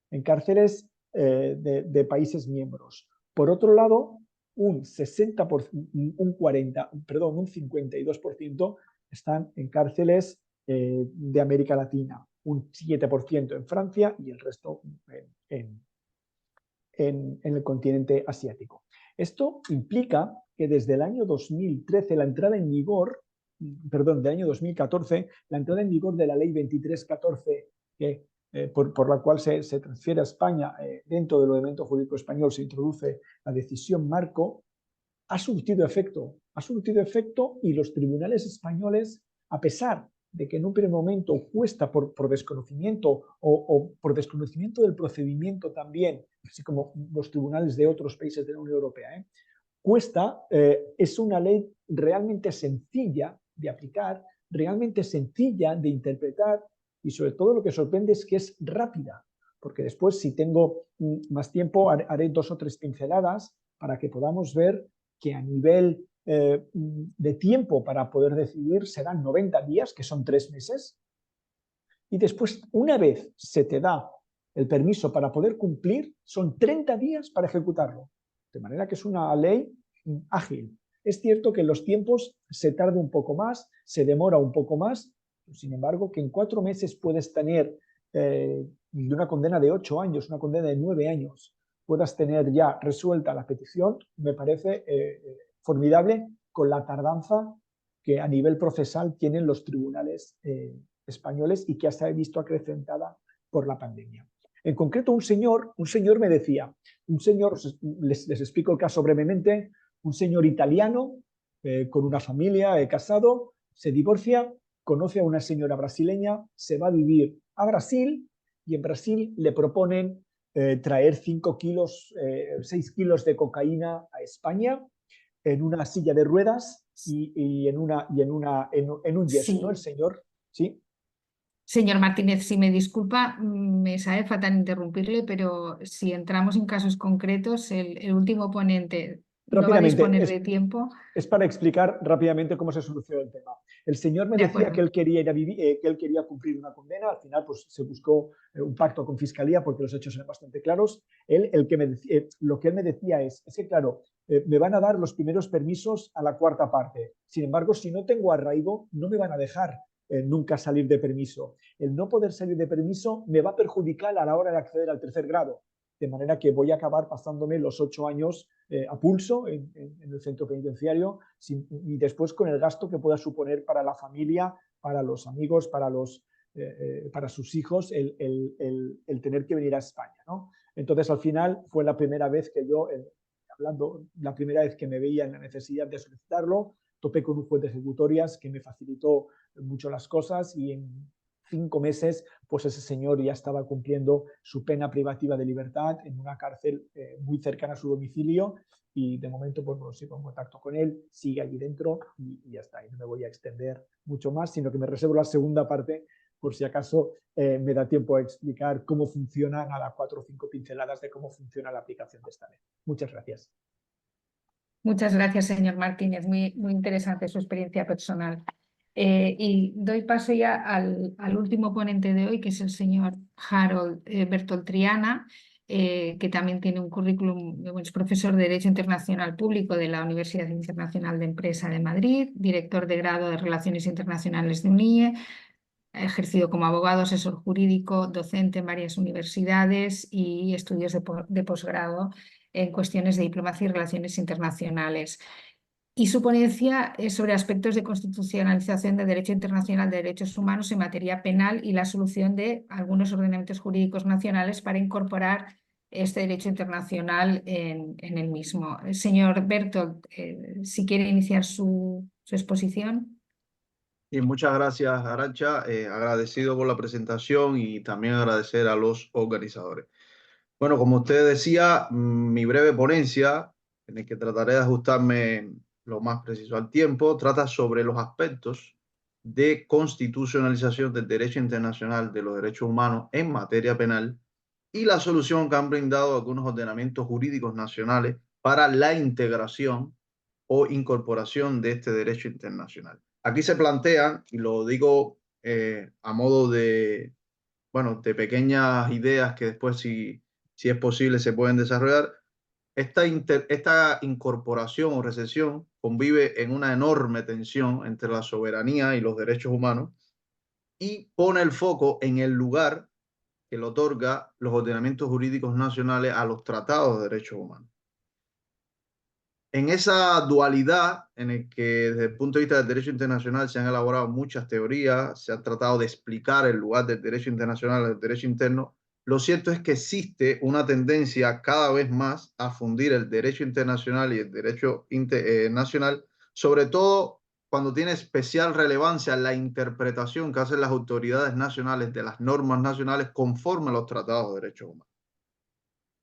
F: en cárceles de países miembros. Por otro lado, un 52% están en cárceles de América Latina, un 7% en Francia y el resto en el continente asiático. Esto implica que desde el año 2013, la entrada en vigor, del año 2014, la entrada en vigor de la ley 2314, que por la cual se transfiere a España, dentro del ordenamiento jurídico español se introduce la decisión marco, ha surtido efecto y los tribunales españoles, a pesar de que en un primer momento cuesta por desconocimiento o por desconocimiento del procedimiento también, así como los tribunales de otros países de la Unión Europea, cuesta, es una ley realmente sencilla de aplicar, realmente sencilla de interpretar y sobre todo lo que sorprende es que es rápida, porque después si tengo más tiempo haré 2 o 3 pinceladas para que podamos ver que a nivel de tiempo para poder decidir serán 90 días, que son 3 meses, y después una vez se te da el permiso para poder cumplir, son 30 días para ejecutarlo, de manera que es una ley ágil. Es cierto que en los tiempos se tarda un poco más, se demora un poco más, sin embargo que en 4 meses puedes tener una condena de 8 años, una condena de 9 años, puedas tener ya resuelta la petición, me parece formidable con la tardanza que a nivel procesal tienen los tribunales españoles y que se ha visto acrecentada por la pandemia. En concreto, un señor me decía, les explico el caso brevemente, un señor italiano con una familia, casado, se divorcia, conoce a una señora brasileña, se va a vivir a Brasil y en Brasil le proponen traer 5 kilos, 6 kilos de cocaína a España en una silla de ruedas y en un yeso,
B: Sí.
F: ¿no? El señor, ¿sí?
B: Señor Martínez, si me disculpa, me sabe fatal interrumpirle, pero si entramos en casos concretos, el último ponente no va a
F: Rápidamente,
B: disponer de tiempo.
F: es para explicar rápidamente cómo se solucionó el tema. El señor me
B: De
F: decía
B: acuerdo.
F: que él quería ir a vivir, que él quería cumplir una condena. Al final, pues se buscó un pacto con fiscalía porque los hechos eran bastante claros. Lo que él me decía es que, claro, me van a dar los primeros permisos a la cuarta parte. Sin embargo, si no tengo arraigo, no me van a dejar nunca salir de permiso. El no poder salir de permiso me va a perjudicar a la hora de acceder al tercer grado. De manera que voy a acabar pasándome los 8 años a pulso en el centro penitenciario y después con el gasto que pueda suponer para la familia, para los amigos, para sus hijos, el tener que venir a España, ¿no? Entonces, al final, fue la primera vez que yo, la primera vez que me veía en la necesidad de solicitarlo, topé con un juez de ejecutorias que me facilitó mucho las cosas y en 5 meses, pues ese señor ya estaba cumpliendo su pena privativa de libertad en una cárcel muy cercana a su domicilio y de momento pues bueno, sigo en contacto con él, sigue allí dentro y ya está. Y no me voy a extender mucho más, sino que me reservo la segunda parte por si acaso me da tiempo a explicar cómo funciona, nada, 4 o 5 pinceladas de cómo funciona la aplicación de esta ley. Muchas gracias.
B: Muchas gracias, señor Martínez. Muy, muy interesante su experiencia personal. Y doy paso ya al último ponente de hoy, que es el señor Harold Bertoltriana, que también tiene un currículum, es profesor de Derecho Internacional Público de la Universidad Internacional de Empresa de Madrid, director de grado de Relaciones Internacionales de UNIE, ha ejercido como abogado, asesor jurídico, docente en varias universidades y estudios de posgrado en cuestiones de diplomacia y relaciones internacionales. Y su ponencia es sobre aspectos de constitucionalización del derecho internacional de derechos humanos en materia penal y la solución de algunos ordenamientos jurídicos nacionales para incorporar este derecho internacional en el mismo. Señor Bertolt, si quiere iniciar su exposición.
G: Y muchas gracias, Arantxa. Agradecido por la presentación y también agradecer a los organizadores. Bueno, como usted decía, mi breve ponencia, en el que trataré de ajustarme lo más preciso al tiempo, trata sobre los aspectos de constitucionalización del derecho internacional de los derechos humanos en materia penal y la solución que han brindado algunos ordenamientos jurídicos nacionales para la integración o incorporación de este derecho internacional. Aquí se plantean, y lo digo a modo de, bueno, de pequeñas ideas que después, si es posible, se pueden desarrollar. Esta incorporación o recesión convive en una enorme tensión entre la soberanía y los derechos humanos y pone el foco en el lugar que le otorga los ordenamientos jurídicos nacionales a los tratados de derechos humanos. En esa dualidad en el que desde el punto de vista del derecho internacional se han elaborado muchas teorías, se ha tratado de explicar el lugar del derecho internacional del derecho interno, lo cierto es que existe una tendencia cada vez más a fundir el derecho internacional y el derecho nacional, sobre todo cuando tiene especial relevancia la interpretación que hacen las autoridades nacionales de las normas nacionales conforme a los tratados de derechos humanos.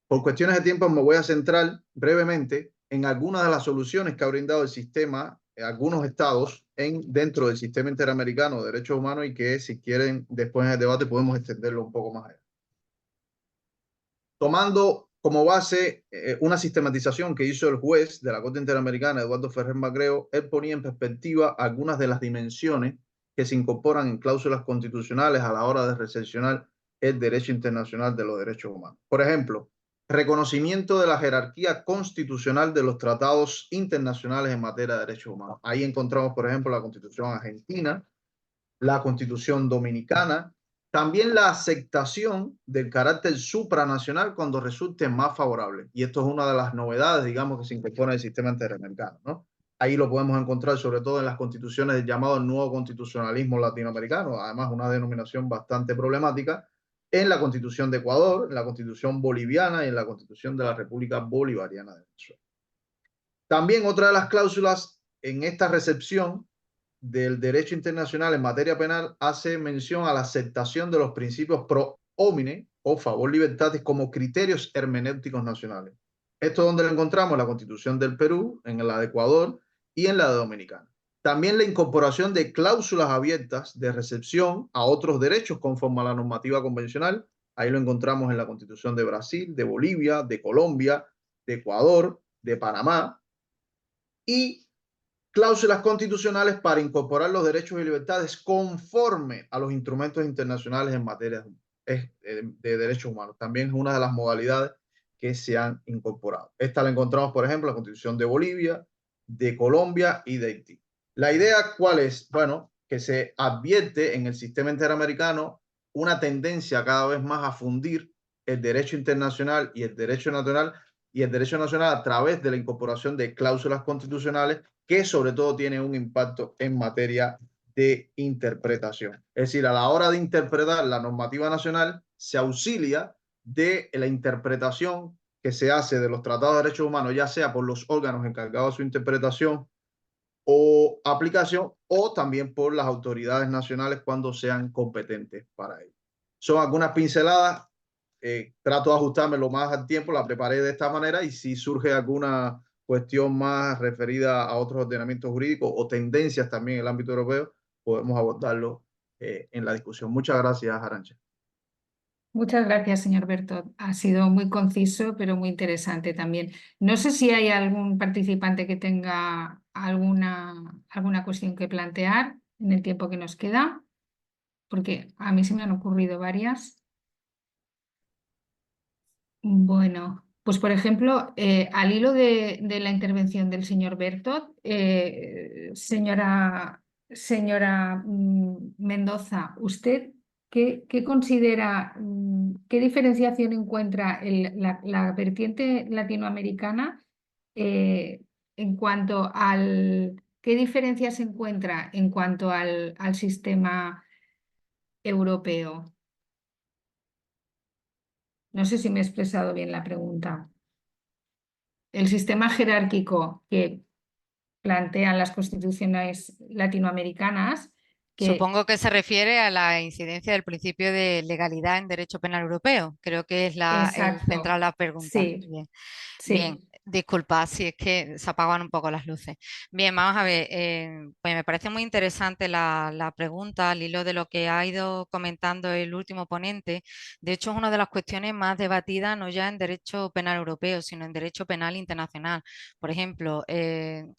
G: Por cuestiones de tiempo me voy a centrar brevemente en algunas de las soluciones que ha brindado el sistema, algunos estados dentro del sistema interamericano de derechos humanos y que si quieren después en el debate podemos extenderlo un poco más allá. Tomando como base una sistematización que hizo el juez de la Corte Interamericana, Eduardo Ferrer Macreo, él ponía en perspectiva algunas de las dimensiones que se incorporan en cláusulas constitucionales a la hora de recepcionar el derecho internacional de los derechos humanos. Por ejemplo, reconocimiento de la jerarquía constitucional de los tratados internacionales en materia de derechos humanos. Ahí encontramos, por ejemplo, la Constitución argentina, la Constitución dominicana, también la aceptación del carácter supranacional cuando resulte más favorable. Y esto es una de las novedades, digamos, que se incorpora en el sistema interamericano, ¿no? Ahí lo podemos encontrar sobre todo en las constituciones del llamado nuevo constitucionalismo latinoamericano, además una denominación bastante problemática, en la Constitución de Ecuador, en la Constitución boliviana y en la Constitución de la República Bolivariana de Venezuela. También otra de las cláusulas en esta recepción del derecho internacional en materia penal hace mención a la aceptación de los principios pro homine o favor libertatis como criterios hermenéuticos nacionales. Esto es donde lo encontramos en la Constitución del Perú, en la de Ecuador y en la de Dominicana. También la incorporación de cláusulas abiertas de recepción a otros derechos conforme a la normativa convencional. Ahí lo encontramos en la Constitución de Brasil, de Bolivia, de Colombia, de Ecuador, de Panamá. y cláusulas constitucionales para incorporar los derechos y libertades conforme a los instrumentos internacionales en materia de derechos humanos. También es una de las modalidades que se han incorporado. Esta la encontramos, por ejemplo, en la Constitución de Bolivia, de Colombia y de Haití. La idea, ¿cuál es? Bueno, que se advierte en el sistema interamericano una tendencia cada vez más a fundir el derecho internacional y el derecho nacional, a través de la incorporación de cláusulas constitucionales que sobre todo tienen un impacto en materia de interpretación. Es decir, a la hora de interpretar la normativa nacional se auxilia de la interpretación que se hace de los tratados de derechos humanos, ya sea por los órganos encargados de su interpretación o aplicación, o también por las autoridades nacionales cuando sean competentes para ello. Son algunas pinceladas, trato de ajustarme lo más al tiempo, la preparé de esta manera, y si surge alguna cuestión más referida a otros ordenamientos jurídicos o tendencias también en el ámbito europeo, podemos abordarlo en la discusión. Muchas gracias, Arantxa.
B: Muchas gracias, señor Bertot. Ha sido muy conciso, pero muy interesante también. No sé si hay algún participante que tenga alguna cuestión que plantear en el tiempo que nos queda, porque a mí se me han ocurrido varias. Bueno, pues por ejemplo, al hilo de la intervención del señor Bertot, señora Mendoza, ¿usted qué considera, qué diferenciación encuentra la vertiente latinoamericana en cuanto qué diferencia se encuentra en cuanto al sistema europeo? No sé si me he expresado bien la pregunta. El sistema jerárquico que plantean las constituciones latinoamericanas,
C: Supongo que se refiere a la incidencia del principio de legalidad en derecho penal europeo. Creo que es el central de la pregunta.
B: Sí,
C: Bien.
B: sí.
C: Bien, disculpad si es que se apagan un poco las luces. Bien, vamos a ver, pues me parece muy interesante la pregunta al hilo de lo que ha ido comentando el último ponente. De hecho, es una de las cuestiones más debatidas no ya en derecho penal europeo, sino en derecho penal internacional. Por ejemplo,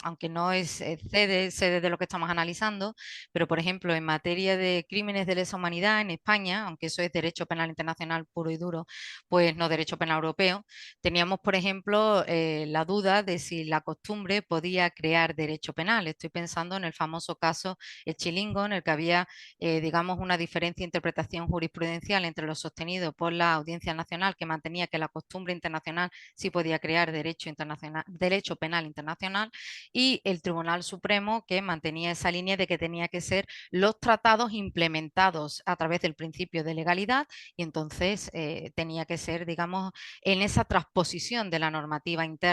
C: aunque no es sede de lo que estamos analizando, pero por ejemplo, en materia de crímenes de lesa humanidad en España, aunque eso es derecho penal internacional puro y duro, pues no derecho penal europeo, teníamos, por ejemplo, la duda de si la costumbre podía crear derecho penal. Estoy pensando en el famoso caso El Chilingo, en el que había, digamos, una diferencia de interpretación jurisprudencial entre lo sostenido por la Audiencia Nacional, que mantenía que la costumbre internacional sí podía crear derecho penal internacional, y el Tribunal Supremo, que mantenía esa línea de que tenía que ser los tratados implementados a través del principio de legalidad, y entonces tenía que ser, digamos, en esa transposición de la normativa interna,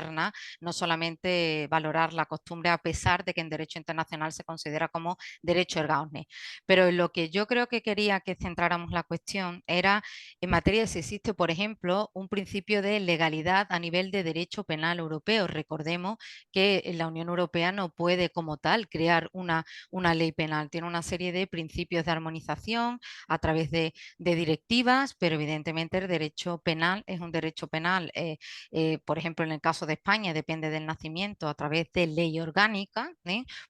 C: no solamente valorar la costumbre a pesar de que en derecho internacional se considera como derecho erga omnes. Pero en lo que yo creo que quería que centráramos la cuestión era en materia de si existe, por ejemplo, un principio de legalidad a nivel de derecho penal europeo. Recordemos que la Unión Europea no puede como tal crear una ley penal, tiene una serie de principios de armonización a través de directivas, pero evidentemente el derecho penal es un derecho penal, por ejemplo, en el caso de España depende del nacimiento a través de ley orgánica,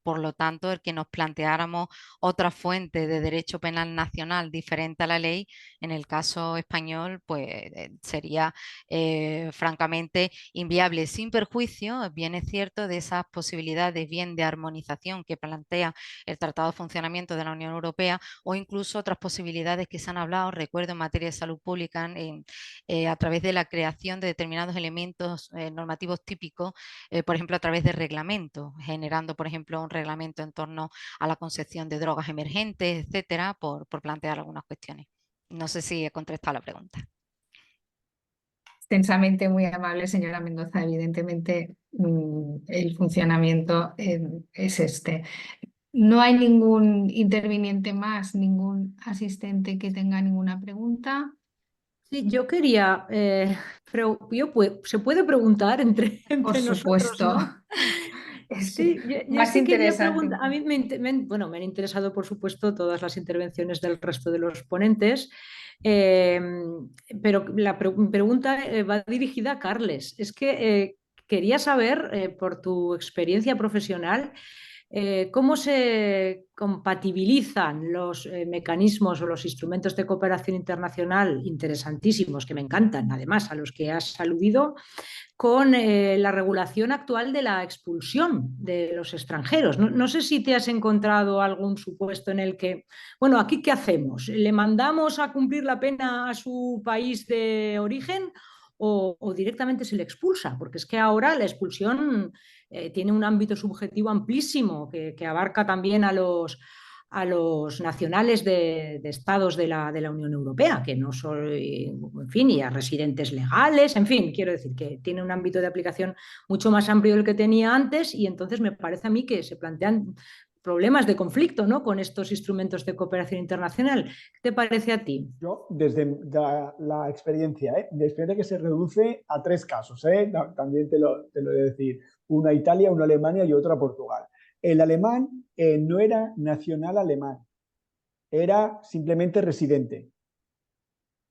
C: por lo tanto, el que nos planteáramos otra fuente de derecho penal nacional diferente a la ley, en el caso español, pues sería francamente inviable, sin perjuicio, bien es cierto, de esas posibilidades bien de armonización que plantea el Tratado de Funcionamiento de la Unión Europea, o incluso otras posibilidades que se han hablado, recuerdo en materia de salud pública, a través de la creación de determinados elementos normativos típicos, por ejemplo, a través de reglamentos, generando, por ejemplo, un reglamento en torno a la concepción de drogas emergentes, etcétera, por plantear algunas cuestiones. No sé si he contestado la pregunta.
B: Extensamente muy amable, señora Mendoza. Evidentemente, el funcionamiento es este. No hay ningún interviniente más, ningún asistente que tenga ninguna pregunta.
E: Sí, yo quería, se puede preguntar entre
B: Por
E: nosotros,
B: supuesto.
E: ¿no?
B: Es
E: Sí, yo
B: más
E: sí quería
B: interesante.
E: preguntar, a mí me han interesado, por supuesto, todas las intervenciones del resto de los ponentes, pero mi pregunta va dirigida a Carles. Es que quería saber, por tu experiencia profesional, cómo se compatibilizan los mecanismos o los instrumentos de cooperación internacional interesantísimos, que me encantan, además, a los que has aludido, con la regulación actual de la expulsión de los extranjeros. No sé si te has encontrado algún supuesto en el que, bueno, ¿aquí qué hacemos? ¿Le mandamos a cumplir la pena a su país de origen o directamente se le expulsa? Porque es que ahora la expulsión tiene un ámbito subjetivo amplísimo que abarca también a los nacionales de estados de la Unión Europea, que no son, en fin, y a residentes legales, en fin, quiero decir que tiene un ámbito de aplicación mucho más amplio del que tenía antes, y entonces me parece a mí que se plantean problemas de conflicto, ¿no?, con estos instrumentos de cooperación internacional. ¿Qué te parece a ti?
F: Yo, desde la experiencia, de experiencia que se reduce a 3 casos, también te lo he de decir, una a Italia, una a Alemania y otra a Portugal. El alemán no era nacional alemán, era simplemente residente.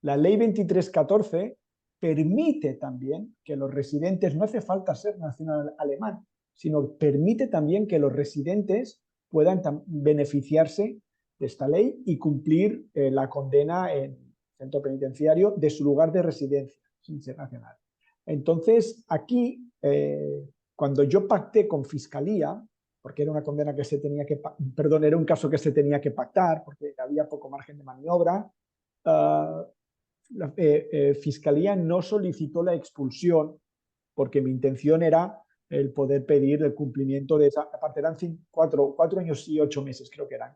F: La ley 2314 permite también que los residentes, no hace falta ser nacional alemán, sino permite también que los residentes puedan beneficiarse de esta ley y cumplir la condena en centro penitenciario de su lugar de residencia, sin ser nacional. Entonces, aquí, cuando yo pacté con Fiscalía, porque era una condena que se tenía que, perdón, era un caso que se tenía que pactar, porque había poco margen de maniobra, la Fiscalía no solicitó la expulsión porque mi intención era el poder pedir el cumplimiento de esa, aparte eran 4 años y 8 meses, creo que eran,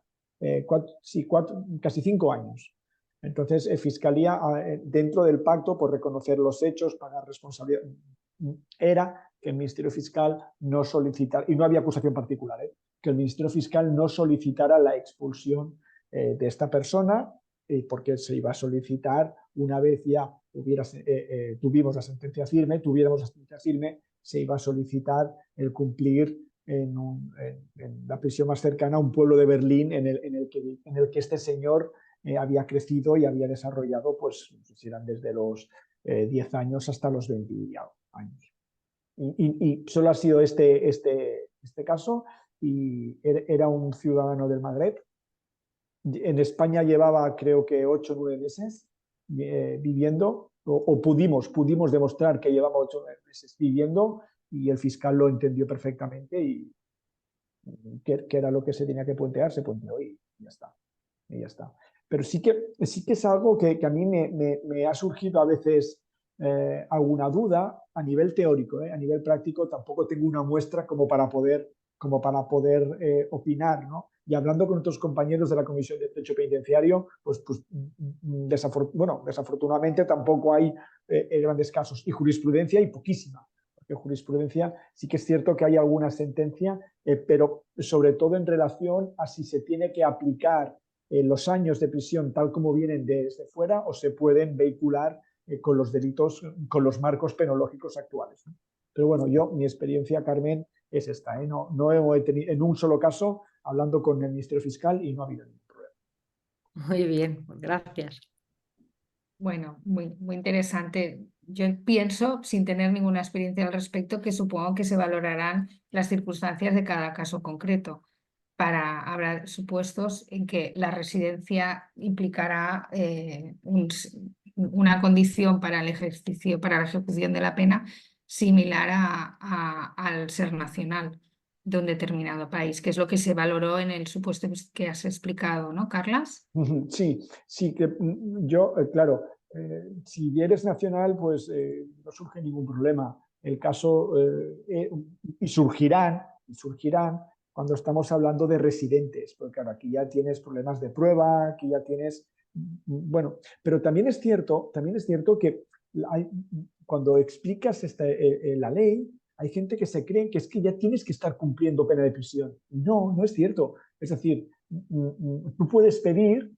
F: casi 5 años. Entonces, Fiscalía, dentro del pacto, por reconocer los hechos, pagar responsabilidad, era que el Ministerio Fiscal no solicitara, y no había acusación particular, que el Ministerio Fiscal no solicitara la expulsión de esta persona, porque se iba a solicitar una vez ya tuviéramos la sentencia firme, se iba a solicitar el cumplir en la prisión más cercana a un pueblo de Berlín en el que este señor había crecido y había desarrollado, pues, eran desde los 10 años hasta los 20 años. Y solo ha sido este caso, y era un ciudadano del Magreb. En España llevaba, creo que 8 o 9 meses viviendo, o pudimos demostrar que llevaba 8 o 9 meses viviendo, y el fiscal lo entendió perfectamente, y que era lo que se tenía que puentear, se puenteó y ya está. Pero sí que es algo que a mí me ha surgido a veces alguna duda a nivel teórico, a nivel práctico tampoco tengo una muestra como para poder opinar, ¿no? Y hablando con otros compañeros de la Comisión de Derecho Penitenciario, pues desafortunadamente tampoco hay grandes casos, y jurisprudencia hay poquísima, porque jurisprudencia sí que es cierto que hay alguna sentencia, pero sobre todo en relación a si se tiene que aplicar los años de prisión tal como vienen desde fuera, o se pueden vehicular con los delitos, con los marcos penológicos actuales, ¿no? Pero bueno, mi experiencia, Carmen, es esta, no he tenido en un solo caso hablando con el Ministerio Fiscal y no ha habido ningún problema.
E: Muy bien, gracias.
B: Bueno, muy interesante. Yo pienso, sin tener ninguna experiencia al respecto, que supongo que se valorarán las circunstancias de cada caso concreto. Habrá supuestos en que la residencia implicará una condición para el ejercicio, para la ejecución de la pena similar al ser nacional de un determinado país, que es lo que se valoró en el supuesto que has explicado, ¿no, Carlas?
F: Sí, que yo, claro, si eres nacional, pues no surge ningún problema. El caso, y surgirán cuando estamos hablando de residentes, porque claro, aquí ya tienes problemas de prueba, aquí ya tienes, bueno, pero también es cierto que cuando explicas la ley, hay gente que se cree que es que ya tienes que estar cumpliendo pena de prisión. No es cierto. Es decir, tú puedes pedir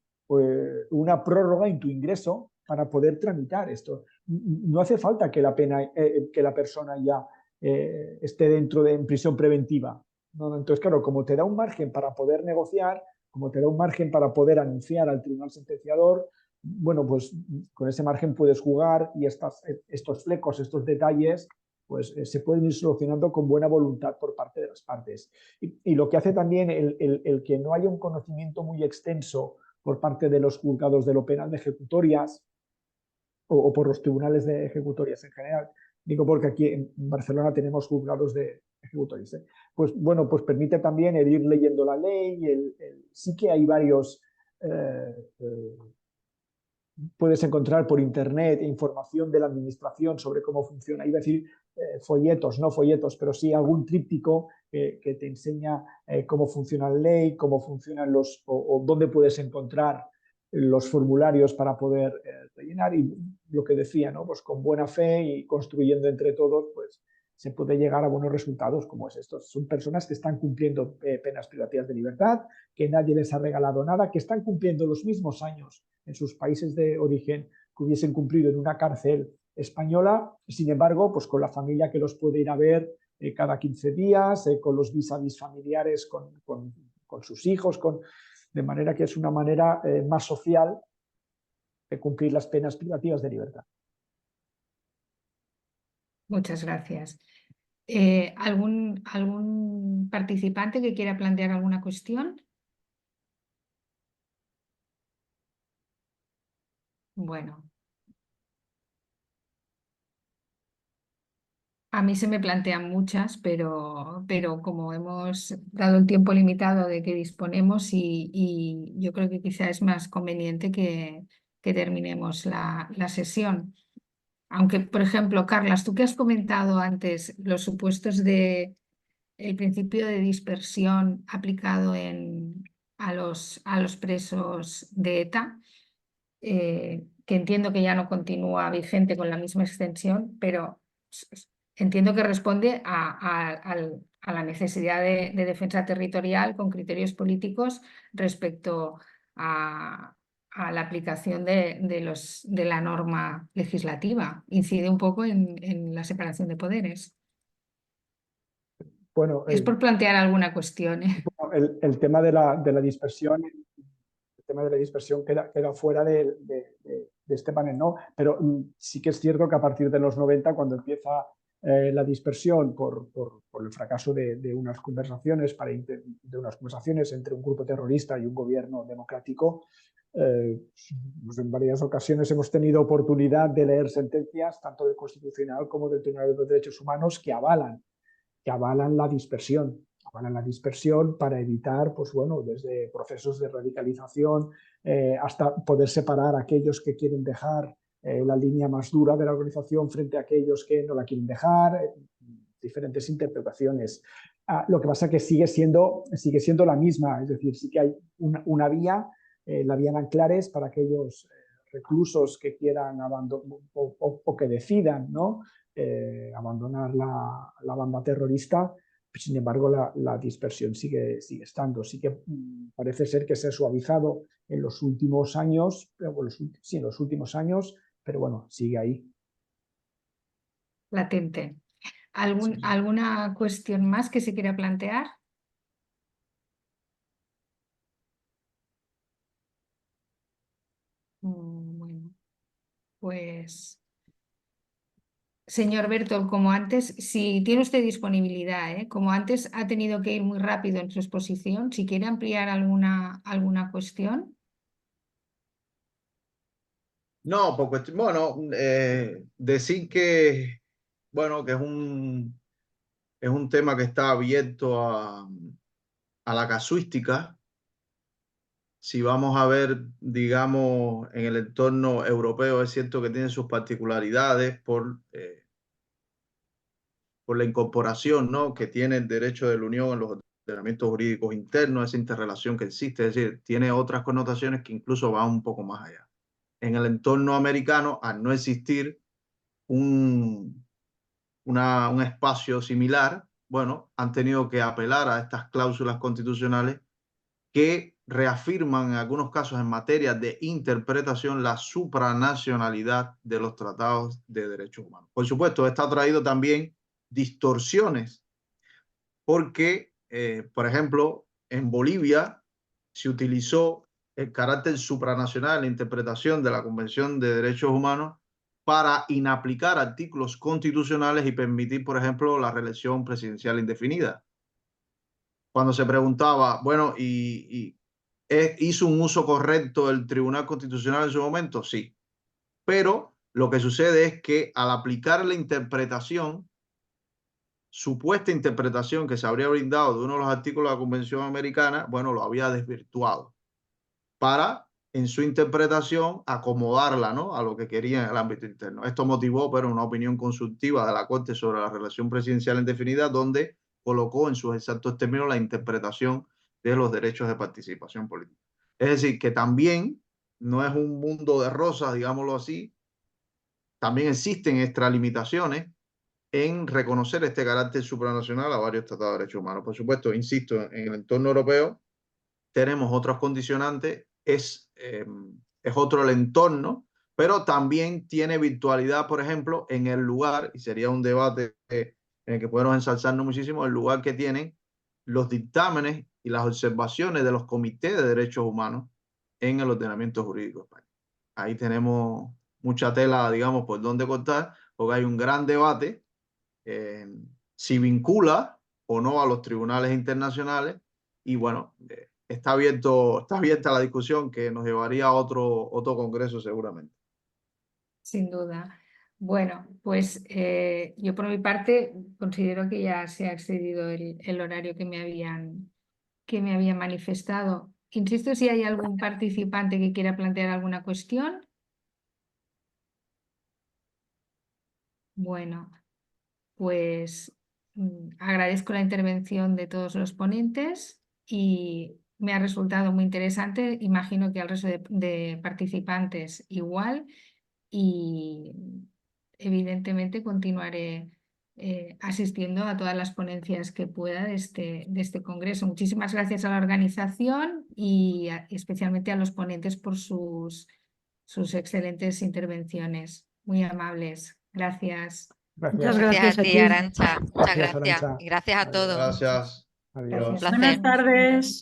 F: una prórroga en tu ingreso para poder tramitar esto. No hace falta que la persona ya esté en prisión preventiva. No, entonces, claro, como te da un margen para poder negociar, como te da un margen para poder anunciar al tribunal sentenciador, bueno, pues con ese margen puedes jugar, y estos flecos, estos detalles, pues se pueden ir solucionando con buena voluntad por parte de las partes. Y lo que hace también el que no haya un conocimiento muy extenso por parte de los juzgados de lo penal de ejecutorias o por los tribunales de ejecutorias en general, digo porque aquí en Barcelona tenemos juzgados de ejecutorias, pues bueno, pues permite también el ir leyendo la ley, sí que hay varios... puedes encontrar por internet información de la administración sobre cómo funciona, iba a decir folletos, no folletos, pero sí algún tríptico que te enseña cómo funciona la ley, cómo funcionan o dónde puedes encontrar los formularios para poder rellenar, y lo que decía, ¿no? Pues con buena fe y construyendo entre todos, pues se puede llegar a buenos resultados como es esto. Son personas que están cumpliendo penas privativas de libertad, que nadie les ha regalado nada, que están cumpliendo los mismos años en sus países de origen que hubiesen cumplido en una cárcel española, sin embargo, pues con la familia que los puede ir a ver cada 15 días, con los vis a vis familiares, con sus hijos, de manera que es una manera más social de cumplir las penas privativas de libertad.
B: Muchas gracias. ¿Algún participante que quiera plantear alguna cuestión? Bueno. A mí se me plantean muchas, pero como hemos dado el tiempo limitado de que disponemos y yo creo que quizá es más conveniente que terminemos la sesión. Aunque, por ejemplo, Carlas, tú que has comentado antes los supuestos de el principio de dispersión aplicado a los presos de ETA, que entiendo que ya no continúa vigente con la misma extensión, pero entiendo que responde a la necesidad de defensa territorial con criterios políticos respecto a la aplicación de la norma legislativa. Incide un poco en la separación de poderes.
F: Bueno,
B: Es por plantear alguna cuestión.
F: el tema de la dispersión, queda fuera de este panel, ¿no? Pero sí que es cierto que a partir de los 90, cuando empieza la dispersión por el fracaso de unas conversaciones entre un grupo terrorista y un gobierno democrático, pues en varias ocasiones hemos tenido oportunidad de leer sentencias tanto del Constitucional como del Tribunal de Derechos Humanos que avalan la dispersión. Para evitar, pues bueno, desde procesos de radicalización hasta poder separar a aquellos que quieren dejar la línea más dura de la organización frente a aquellos que no la quieren dejar, diferentes interpretaciones. Lo que pasa es que sigue siendo la misma, es decir, sí que hay una vía, la vía Nanclares, para aquellos reclusos que quieran abandonar o que decidan, ¿no? Abandonar la banda terrorista. Sin embargo, la dispersión sigue estando. Sí que parece ser que se ha suavizado en los últimos años, pero bueno, sigue ahí.
B: Latente. ¿Alguna cuestión más que se quiera plantear? Bueno, pues... Señor Bertol, como antes, si tiene usted disponibilidad, como antes ha tenido que ir muy rápido en su exposición, si quiere ampliar alguna cuestión.
G: No, porque, bueno, decir que, bueno, que es un tema que está abierto a la casuística. Si vamos a ver, digamos, en el entorno europeo, es cierto que tiene sus particularidades por la incorporación, ¿no?, que tiene el derecho de la Unión en los ordenamientos jurídicos internos, esa interrelación que existe, es decir, tiene otras connotaciones que incluso van un poco más allá. En el entorno americano, al no existir un espacio similar, bueno, han tenido que apelar a estas cláusulas constitucionales que reafirman en algunos casos en materia de interpretación la supranacionalidad de los tratados de derechos humanos. Por supuesto, esto ha traído también distorsiones porque, por ejemplo, en Bolivia se utilizó el carácter supranacional en la interpretación de la Convención de Derechos Humanos para inaplicar artículos constitucionales y permitir, por ejemplo, la reelección presidencial indefinida. Cuando se preguntaba, bueno, ¿hizo un uso correcto el Tribunal Constitucional en su momento? Sí. Pero lo que sucede es que al aplicar la interpretación, supuesta interpretación que se habría brindado de uno de los artículos de la Convención Americana, bueno, lo había desvirtuado para, en su interpretación, acomodarla, ¿no?, a lo que quería en el ámbito interno. Esto motivó, pero, una opinión consultiva de la Corte sobre la reelección presidencial indefinida, donde colocó en sus exactos términos la interpretación de los derechos de participación política. Es decir, que también no es un mundo de rosas, digámoslo así. También existen extralimitaciones en reconocer este carácter supranacional a varios tratados de derechos humanos. Por supuesto, insisto, en el entorno europeo tenemos otros condicionantes, es otro el entorno, pero también tiene virtualidad, por ejemplo, en el lugar, y sería un debate en el que podemos ensalzarnos muchísimo, el lugar que tienen los dictámenes y las observaciones de los comités de derechos humanos en el ordenamiento jurídico español. Ahí tenemos mucha tela, digamos, por donde cortar, porque hay un gran debate si vincula o no a los tribunales internacionales, y bueno, está abierta la discusión que nos llevaría a otro congreso seguramente.
B: Sin duda. Bueno, pues yo por mi parte considero que ya se ha excedido el horario que me habían manifestado. Insisto, si hay algún participante que quiera plantear alguna cuestión. Bueno, pues agradezco la intervención de todos los ponentes y me ha resultado muy interesante. Imagino que al resto de participantes igual, y evidentemente continuaré asistiendo a todas las ponencias que pueda de este congreso. Muchísimas gracias a la organización y especialmente a los ponentes por sus excelentes intervenciones. Muy amables. Gracias.
E: Muchas
C: Gracias a ti,
E: ti.
C: Arantxa. Muchas
F: Gracias,
C: gracias.
F: Arantxa.
C: Y gracias a todos.
G: Gracias.
F: Adiós.
C: Un placer.
E: Buenas tardes.